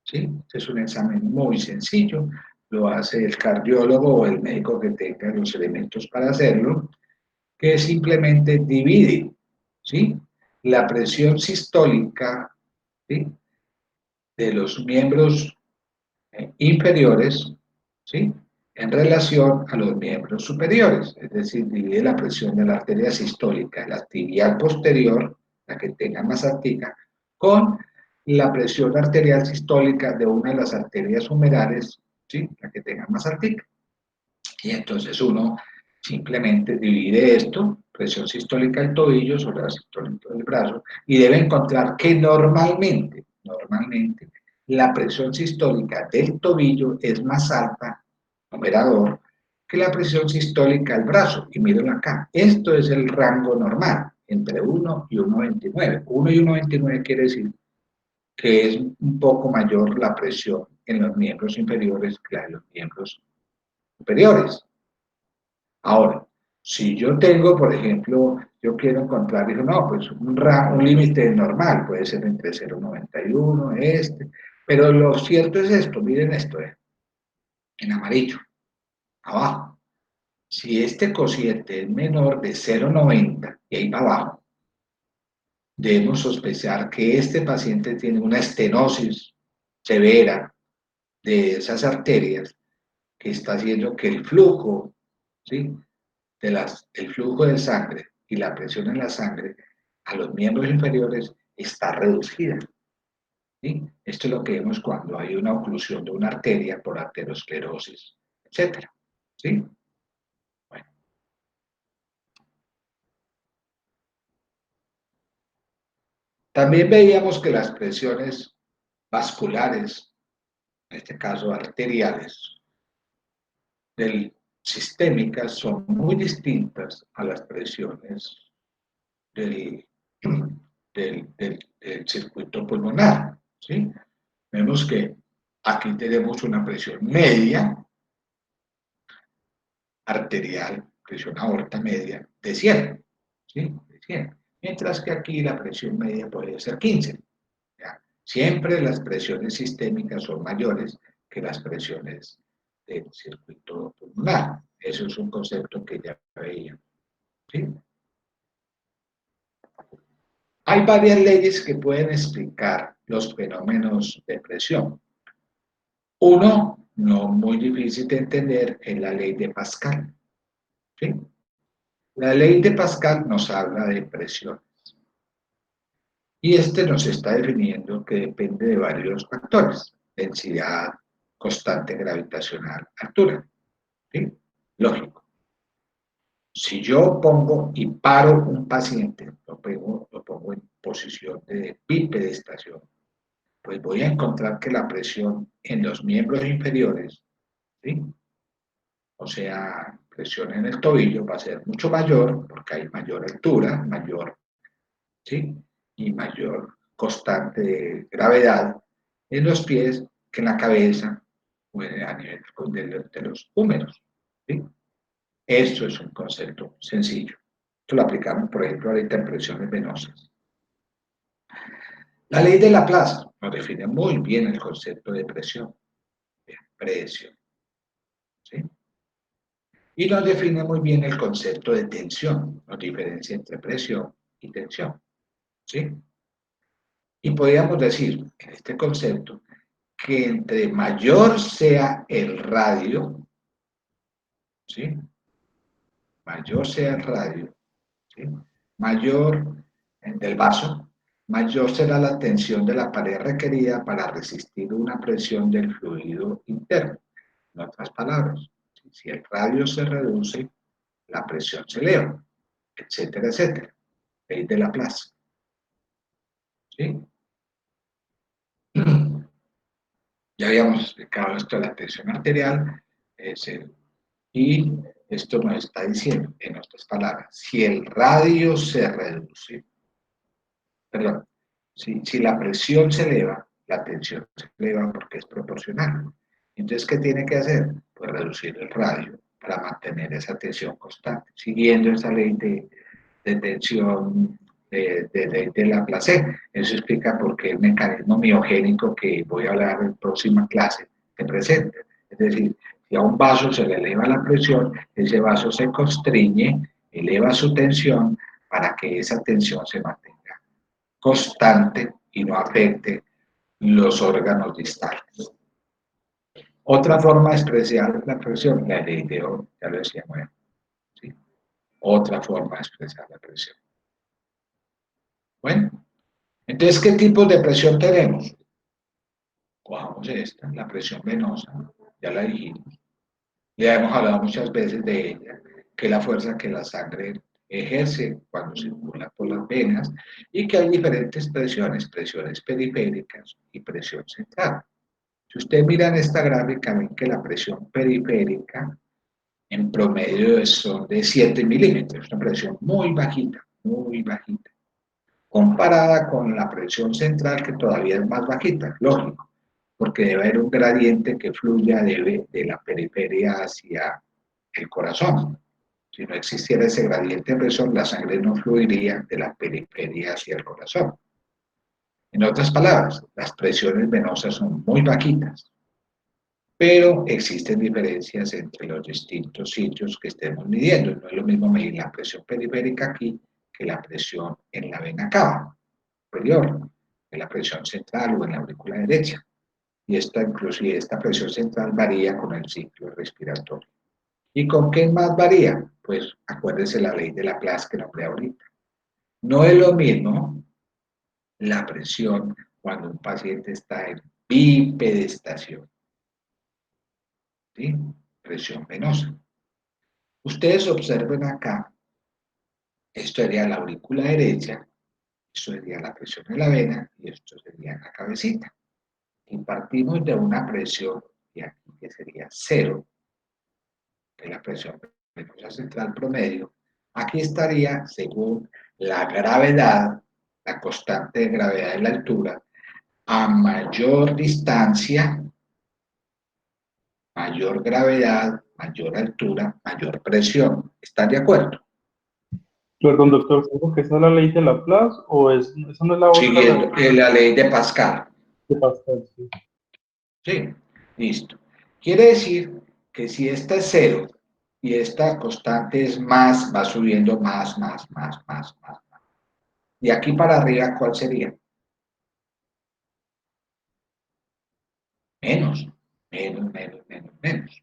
¿sí? Este es un examen muy sencillo, lo hace el cardiólogo o el médico que tenga los elementos para hacerlo, que simplemente divide, ¿sí?, la presión sistólica, ¿sí?, de los miembros inferiores, ¿sí?, en relación a los miembros superiores, es decir, divide la presión de la arteria sistólica, la tibial posterior, la que tenga más altica, con la presión arterial sistólica de una de las arterias humerales, ¿sí?, la que tenga más altica. Y entonces uno simplemente divide esto, presión sistólica del tobillo sobre la sistólica del brazo, y debe encontrar que normalmente, la presión sistólica del tobillo es más alta, numerador, que la presión sistólica del brazo. Y miren acá, esto es el rango normal, entre 1 y 1,29. 1 y 1,29 quiere decir que es un poco mayor la presión en los miembros inferiores que la de los miembros superiores. Ahora, si yo tengo, por ejemplo, yo quiero encontrar, digo, no, pues un límite normal, puede ser entre 0,91, pero lo cierto es esto, miren esto, en amarillo, abajo. Si este cociente es menor de 0,90 y ahí va abajo, debemos sospechar que este paciente tiene una estenosis severa de esas arterias que está haciendo que el flujo, ¿sí?, el flujo de sangre y la presión en la sangre a los miembros inferiores está reducida. ¿Sí? Esto es lo que vemos cuando hay una oclusión de una arteria por arteriosclerosis, etc. ¿Sí? Bueno. También veíamos que las presiones vasculares, en este caso arteriales, sistémicas son muy distintas a las presiones del, del circuito pulmonar. ¿Sí? Vemos que aquí tenemos una presión media arterial, presión aorta media de 100, ¿sí? De 100. Mientras que aquí la presión media puede ser 15. ¿Ya? Siempre las presiones sistémicas son mayores que las presiones del circuito pulmonar. Eso es un concepto que ya veíamos. ¿Sí? Hay varias leyes que pueden explicar los fenómenos de presión. Uno, no muy difícil de entender, es la ley de Pascal. ¿Sí? La ley de Pascal nos habla de presiones. Y este nos está definiendo que depende de varios factores: densidad, constante gravitacional, altura. ¿Sí? Lógico. Si yo pongo y paro un paciente, lo pongo en posición de bipedestación, pues voy a encontrar que la presión en los miembros inferiores, ¿sí? O sea, presión en el tobillo va a ser mucho mayor porque hay mayor altura, mayor, ¿sí? Y mayor constante de gravedad en los pies que en la cabeza o a nivel de los húmeros, ¿sí? Esto es un concepto sencillo. Esto lo aplicamos, por ejemplo, ahorita en presiones venosas. La ley de Laplace nos define muy bien el concepto de presión. Presión. ¿Sí? Y nos define muy bien el concepto de tensión, nos diferencia entre presión y tensión. ¿Sí? Y podríamos decir, en este concepto, que entre mayor sea el radio, ¿sí? Mayor sea el radio, ¿sí? Mayor del vaso, mayor será la tensión de la pared requerida para resistir una presión del fluido interno. En otras palabras, si el radio se reduce, la presión se eleva, etcétera, etcétera. Ley de Laplace. ¿Sí? Ya habíamos explicado esto de la tensión arterial, y esto nos está diciendo, en otras palabras, si el radio se reduce, perdón, si la presión se eleva, la tensión se eleva porque es proporcional. Entonces, ¿qué tiene que hacer? Pues reducir el radio para mantener esa tensión constante, siguiendo esa ley de tensión de Laplace. Eso explica por qué el mecanismo miogénico que voy a hablar en la próxima clase se presenta. Es decir, si a un vaso se le eleva la presión, ese vaso se constriñe, eleva su tensión para que esa tensión se mantenga constante y no afecte los órganos distales. Otra forma de expresar la presión, la ley de Ohm, ya lo decía, bueno, ¿sí? Otra forma de expresar la presión. Bueno, entonces, ¿qué tipos de presión tenemos? Cojamos esta, la presión venosa, ya la dijimos. Ya hemos hablado muchas veces de ella, que es la fuerza que la sangre ejerce cuando circula por las venas y que hay diferentes presiones, presiones periféricas y presión central. Si ustedes miran esta gráfica, ven que la presión periférica en promedio son de 7 milímetros, una presión muy bajita, comparada con la presión central que todavía es más bajita, lógico, porque debe haber un gradiente que fluya de la periferia hacia el corazón. Si no existiera ese gradiente de presión, la sangre no fluiría de la periferia hacia el corazón. En otras palabras, las presiones venosas son muy bajitas, pero existen diferencias entre los distintos sitios que estemos midiendo. No es lo mismo medir la presión periférica aquí que la presión en la vena cava superior, en la presión central o en la aurícula derecha. Y inclusive esta presión central varía con el ciclo respiratorio. ¿Y con qué más varía? Pues acuérdense la ley de Laplace que nombré ahorita. No es lo mismo la presión cuando un paciente está en bipedestación, ¿sí? Presión venosa. Ustedes observen acá, esto sería la aurícula derecha, esto sería la presión en la vena y esto sería en la cabecita. Y partimos de una presión, y aquí que sería 0, que es la presión venosa central promedio. Aquí estaría, según la gravedad, la constante de gravedad de la altura, a mayor distancia, mayor gravedad, mayor altura, mayor presión. ¿Están de acuerdo? Perdón, doctor, ¿dijo que esa es la ley de Laplace o esa no es la otra, la Siguiendo la ley de Pascal. de Pascal? Sí. Sí, listo. Quiere decir que si esta es 0 y esta constante es más, va subiendo más. De aquí para arriba, ¿cuál sería? Menos, menos.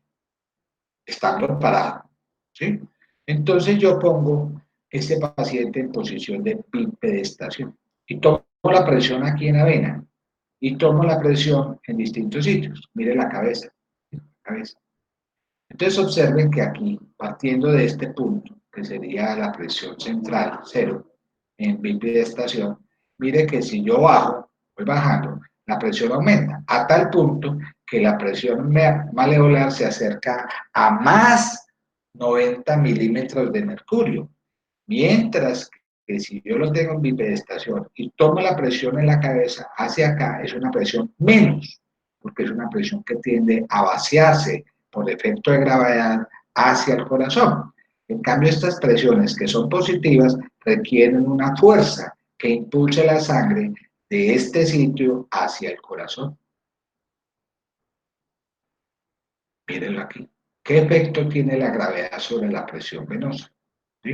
Estando parado, ¿sí? Entonces yo pongo este paciente en posición de bipedestación y tomo la presión aquí en la vena y tomo la presión en distintos sitios. Mire la cabeza, cabeza. Entonces observen que aquí, partiendo de este punto, que sería la presión central, 0, en bipedestación, mire que si yo bajo, voy bajando, la presión aumenta, a tal punto que la presión maleolar se acerca a más 90 milímetros de mercurio, mientras que si yo lo tengo en bipedestación y tomo la presión en la cabeza hacia acá, es una presión menos, porque es una presión que tiende a vaciarse por efecto de gravedad hacia el corazón. En cambio, estas presiones que son positivas requieren una fuerza que impulse la sangre de este sitio hacia el corazón. Mírenlo aquí. ¿Qué efecto tiene la gravedad sobre la presión venosa? ¿Sí?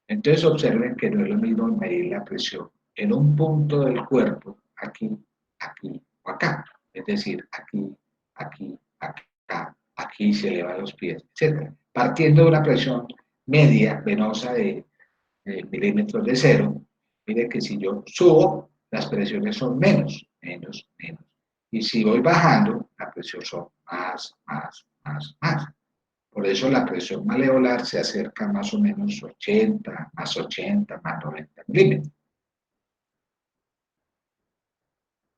Entonces observen que no es lo mismo medir la presión en un punto del cuerpo, aquí, aquí o acá. Es decir, aquí se elevan los pies, etc. Partiendo de una presión media venosa de milímetros de 0, mire que si yo subo, las presiones son menos. Y si voy bajando, la presión son más. Por eso la presión maleolar se acerca más o menos 80, más 90 milímetros.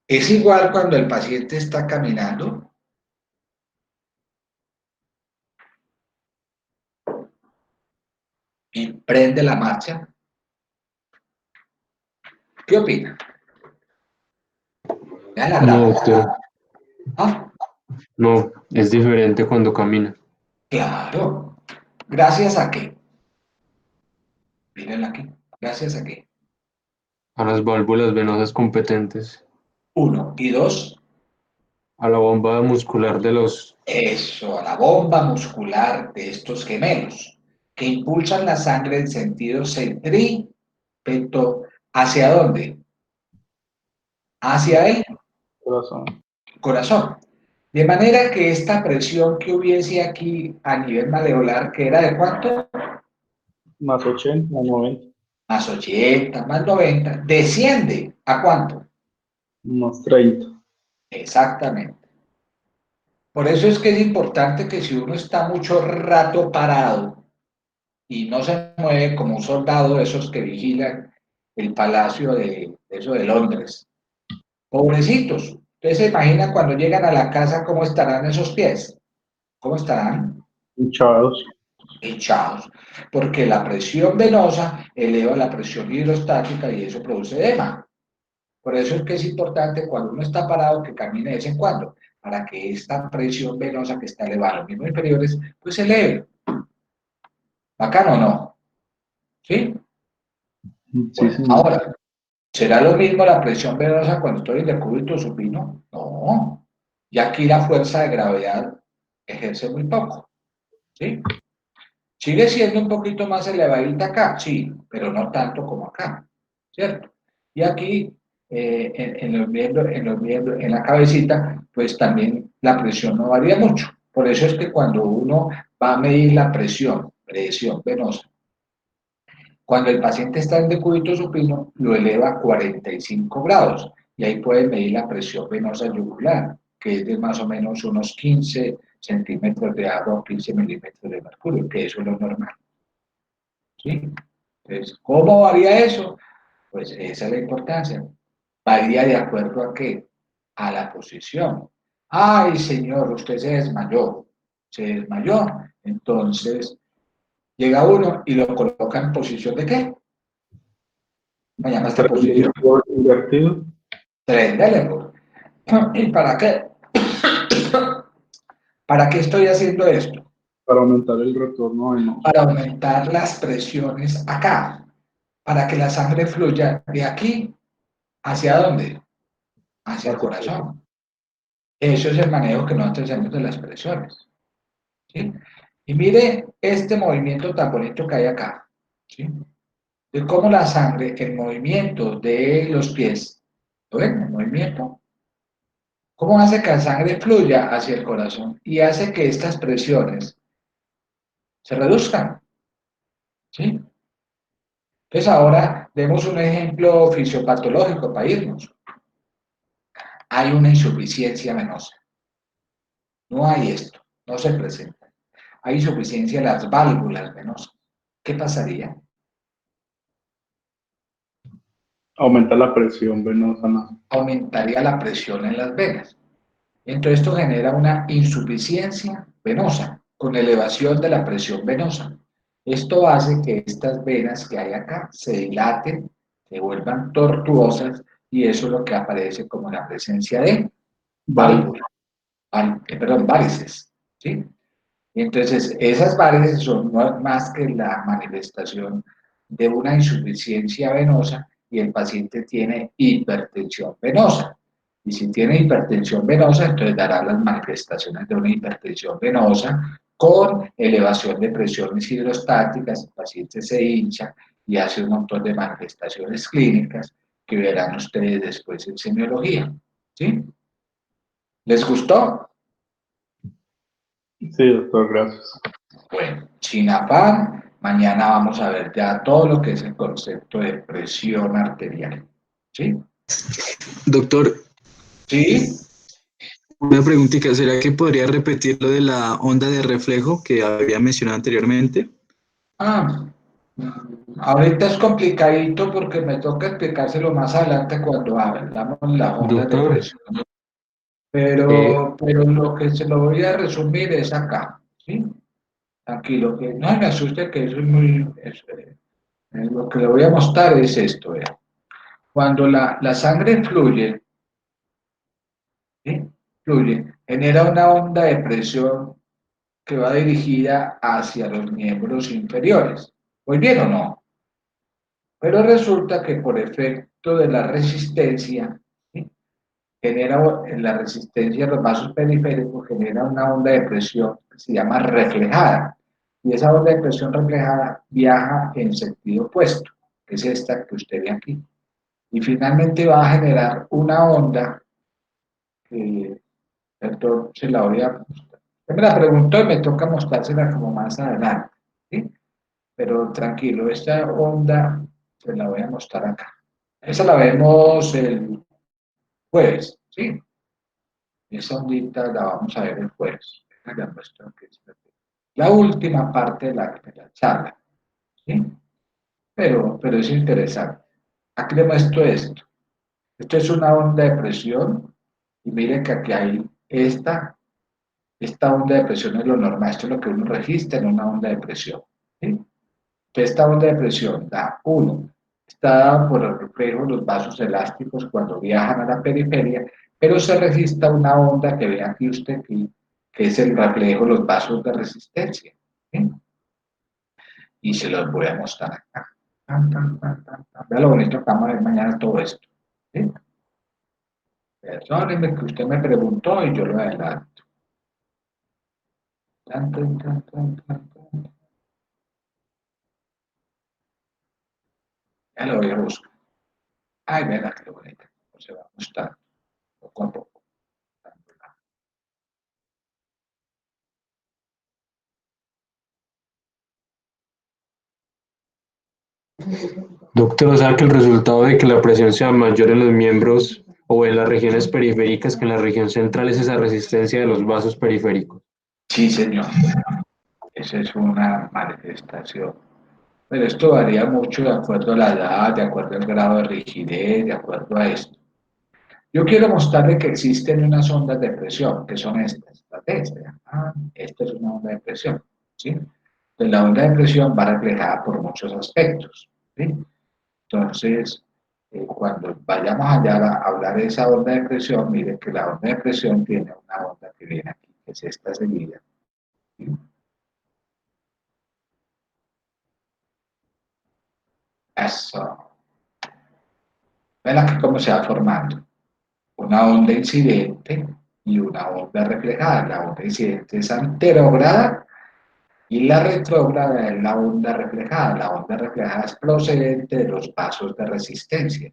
Es igual cuando el paciente está caminando. Y prende la marcha. ¿Qué opina? Vean la No, gravedad. doctor, ¿Ah? no, es diferente cuando camina. Claro. ¿Gracias a qué? Mírenla aquí. ¿Gracias a qué? A las válvulas venosas competentes, Uno. Y dos, a la bomba muscular de los... eso, a la bomba muscular de estos gemelos, que impulsan la sangre en sentido centrípeto. ¿Hacia dónde? Hacia el Corazón. corazón. De manera que esta presión que hubiese aquí a nivel maleolar, que era de cuánto, Más 80, más 90, más 80, más 90, desciende a cuánto, más 30. exactamente. Por eso es que es importante que si uno está mucho rato parado y no se mueve como un soldado de esos que vigilan el palacio de eso de Londres, pobrecitos, ustedes se imaginan cuando llegan a la casa cómo estarán esos pies, cómo estarán Hinchados. hinchados, porque la presión venosa eleva la presión hidrostática y eso produce edema. Por eso es que es importante cuando uno está parado que camine de vez en cuando, para que esta presión venosa que está elevada a los miembros inferiores, pues se eleve. ¿Bacano o no? ¿Sí? Sí, Bueno, señor. ahora, ¿será lo mismo la presión venosa cuando estoy en decúbito supino? No. Y aquí la fuerza de gravedad ejerce muy poco. ¿Sí? Sigue siendo un poquito más elevadita acá, sí, pero no tanto como acá, ¿cierto? Y aquí, en la cabecita, pues también la presión no varía mucho. Por eso es que cuando uno va a medir la presión venosa, Cuando el paciente está en decúbito supino, lo eleva a 45 grados y ahí puede medir la presión venosa yugular, que es de más o menos unos 15 centímetros de agua o 15 milímetros de mercurio, que eso es lo normal. ¿Sí? Entonces, ¿cómo varía eso? Pues esa es la importancia. Varía de acuerdo a qué? A la posición. Ay, señor, usted se desmayó. Se desmayó. Entonces, llega uno y lo coloca en posición de qué? Me llama esta posición. Invertido. 3 de Leopard. ¿Y para qué? ¿Para qué estoy haciendo esto? Para aumentar el retorno venoso. Para aumentar las presiones acá, para que la sangre fluya de aquí hacia dónde? Hacia el corazón. Eso es el manejo que nosotros hacemos de las presiones. ¿Sí? Y mire este movimiento tan bonito que hay acá. ¿Sí? De cómo la sangre, el movimiento de los pies, ¿lo ven? El movimiento. ¿Cómo hace que la sangre fluya hacia el corazón y hace que estas presiones se reduzcan? ¿Sí? Entonces ahora demos un ejemplo fisiopatológico para irnos. Hay una insuficiencia venosa. No hay esto, no se presenta. Hay insuficiencia en las válvulas venosas. ¿Qué pasaría? Aumenta la presión venosa más. Aumentaría la presión en las venas. Entonces esto genera una insuficiencia venosa con elevación de la presión venosa. Esto hace que estas venas que hay acá se dilaten, se vuelvan tortuosas y eso es lo que aparece como la presencia de válvulas, varices, ¿sí? Y entonces esas varices son no más que la manifestación de una insuficiencia venosa y el paciente tiene hipertensión venosa. Y si tiene hipertensión venosa, entonces dará las manifestaciones de una hipertensión venosa con elevación de presiones hidrostáticas, el paciente se hincha y hace un montón de manifestaciones clínicas que verán ustedes después en semiología. ¿Sí? ¿Les gustó? Sí, doctor, gracias. Bueno, sin afán, mañana vamos a ver ya todo lo que es el concepto de presión arterial. ¿Sí? Doctor, ¿Sí? una preguntita, ¿será que podría repetir lo de la onda de reflejo que había mencionado anteriormente? Ah, ahorita es complicadito porque me toca explicárselo más adelante cuando hablamos las ondas de Doctor, presión. Pero lo que se lo voy a resumir es acá. ¿Sí? Tranquilo, que no me asuste que eso es muy... lo que le voy a mostrar es esto, vea. Cuando la sangre fluye, ¿sí? Fluye, genera una onda de presión que va dirigida hacia los miembros inferiores. ¿Muy bien o no? Pero resulta que por efecto de la resistencia, ¿sí? Genera en la resistencia de los vasos periféricos, genera una onda de presión que se llama reflejada. Y esa onda de presión reflejada viaja en sentido opuesto, que es esta que usted ve aquí. Y finalmente va a generar una onda que doctor, se la voy a mostrar. Usted me la preguntó y me toca mostrársela como más adelante, ¿sí? Pero tranquilo, esta onda se la voy a mostrar acá. Esa la vemos el jueves, ¿sí? Esa ondita la vamos a ver el jueves. La muestro aquí, la última parte de la charla, ¿sí? Pero es interesante. Aquí le muestro esto. Esto es una onda de presión y miren que aquí hay esta onda de presión es lo normal, esto es lo que uno registra en una onda de presión. ¿Sí? Entonces, esta onda de presión da uno, está dada por el reflejo de los vasos elásticos cuando viajan a la periferia, pero se registra una onda que ve aquí usted aquí, que es el reflejo de los vasos de resistencia. ¿Sí? Y se los voy a mostrar acá. Vea lo bonito que vamos a ver mañana todo esto. ¿Sí? Perdónenme que usted me preguntó y yo lo adelanto. Tan, tan, tan, tan, tan, tan. Ya lo voy a buscar. Ay, venga, qué bonita. Se va a gustar poco a poco. Doctor, o sea que el resultado de que la presión sea mayor en los miembros o en las regiones periféricas que en la región central es esa resistencia de los vasos periféricos. Sí, señor. Esa es una manifestación. Pero esto varía mucho de acuerdo a la edad, de acuerdo al grado de rigidez, de acuerdo a esto. Yo quiero mostrarle que existen unas ondas de presión, que son estas. Esta es una onda de presión, ¿sí? Entonces, la onda de presión va reflejada por muchos aspectos, ¿sí? Entonces, cuando vayamos allá a hablar de esa onda de presión, miren que la onda de presión tiene una onda que viene aquí, que es esta seguida, ¿sí? Eso. Ven aquí cómo se va formando. Una onda incidente y una onda reflejada. La onda incidente es anterógrada y la retrógrada es la onda reflejada. La onda reflejada es procedente de los vasos de resistencia.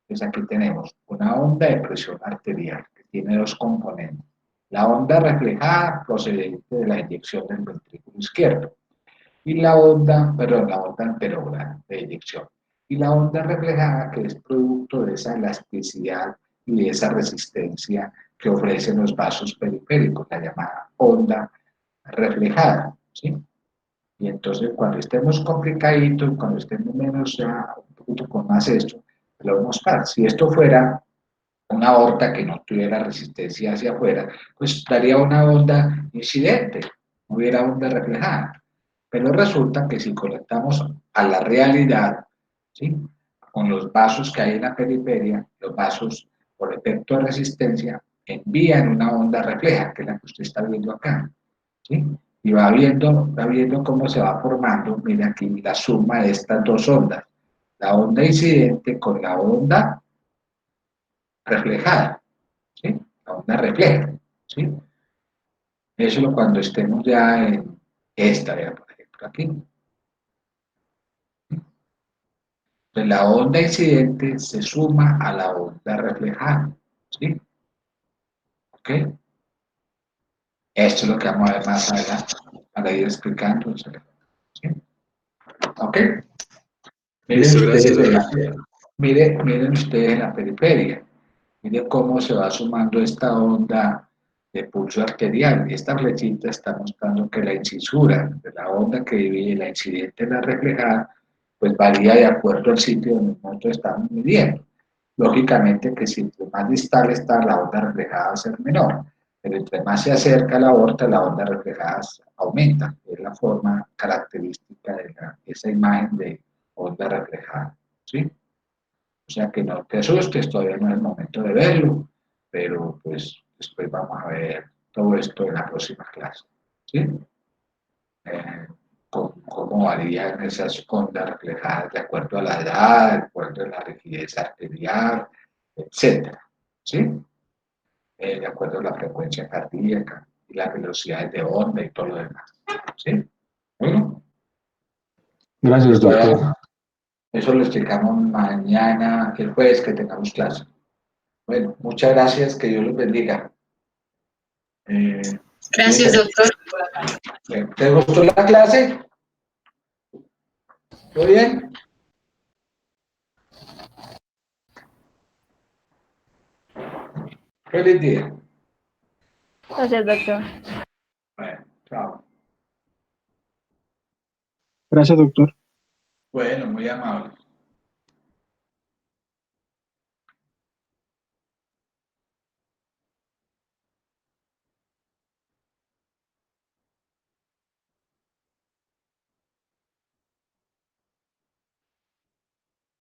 Entonces aquí tenemos una onda de presión arterial que tiene dos componentes. La onda reflejada procedente de la inyección del ventrículo izquierdo y la onda, perdón, la onda anterógrada de eyección. Y la onda reflejada que es producto de esa elasticidad y de esa resistencia que ofrecen los vasos periféricos, la llamada onda reflejada, ¿sí? Y entonces cuando estemos complicaditos, cuando estemos menos ya, un poquito con más esto, lo vamos a mostrar. Si esto fuera una aorta que no tuviera resistencia hacia afuera, pues daría una onda incidente, no hubiera onda reflejada. Pero resulta que si conectamos a la realidad, ¿sí? Con los vasos que hay en la periferia, los vasos por efecto de resistencia envían una onda refleja, que es la que usted está viendo acá, ¿sí? Y va viendo cómo se va formando, mira aquí, la suma de estas dos ondas, la onda incidente con la onda reflejada, ¿sí? La onda refleja, ¿sí? Eso es cuando estemos ya en esta, vea, por ejemplo, aquí. Entonces, la onda incidente se suma a la onda reflejada, ¿sí? ¿Ok? Esto es lo que vamos a ver más adelante para ir explicando, ¿sí? ¿Ok? Miren Listo, ustedes, gracias, doctor. miren ustedes en la periferia, miren cómo se va sumando esta onda de pulso arterial. Y esta flechita está mostrando que la incisura de la onda que divide la incidente y la reflejada, pues varía de acuerdo al sitio donde nosotros estamos midiendo. Lógicamente que si entre más distal está, la onda reflejada va a ser menor, pero entre más se acerca a la aorta, la onda reflejada aumenta. Es la forma característica de esa imagen de onda reflejada, ¿sí? O sea que no te asustes, todavía no es el momento de verlo, pero pues después vamos a ver todo esto en la próxima clase, ¿sí? Eh, cómo varían esas ondas reflejadas de acuerdo a la edad, de acuerdo a la rigidez arterial, etcétera, ¿sí? De acuerdo a la frecuencia cardíaca y las velocidades de onda y todo lo demás, ¿sí? Bueno, Gracias, doctor. eso lo explicamos mañana, el jueves que tengamos clase. Bueno, muchas gracias, que Dios los bendiga. Gracias, doctor. ¿Te gustó la clase? ¿Todo bien? Feliz día. Gracias, doctor. Bueno, chao. Gracias, doctor. Bueno, muy amable.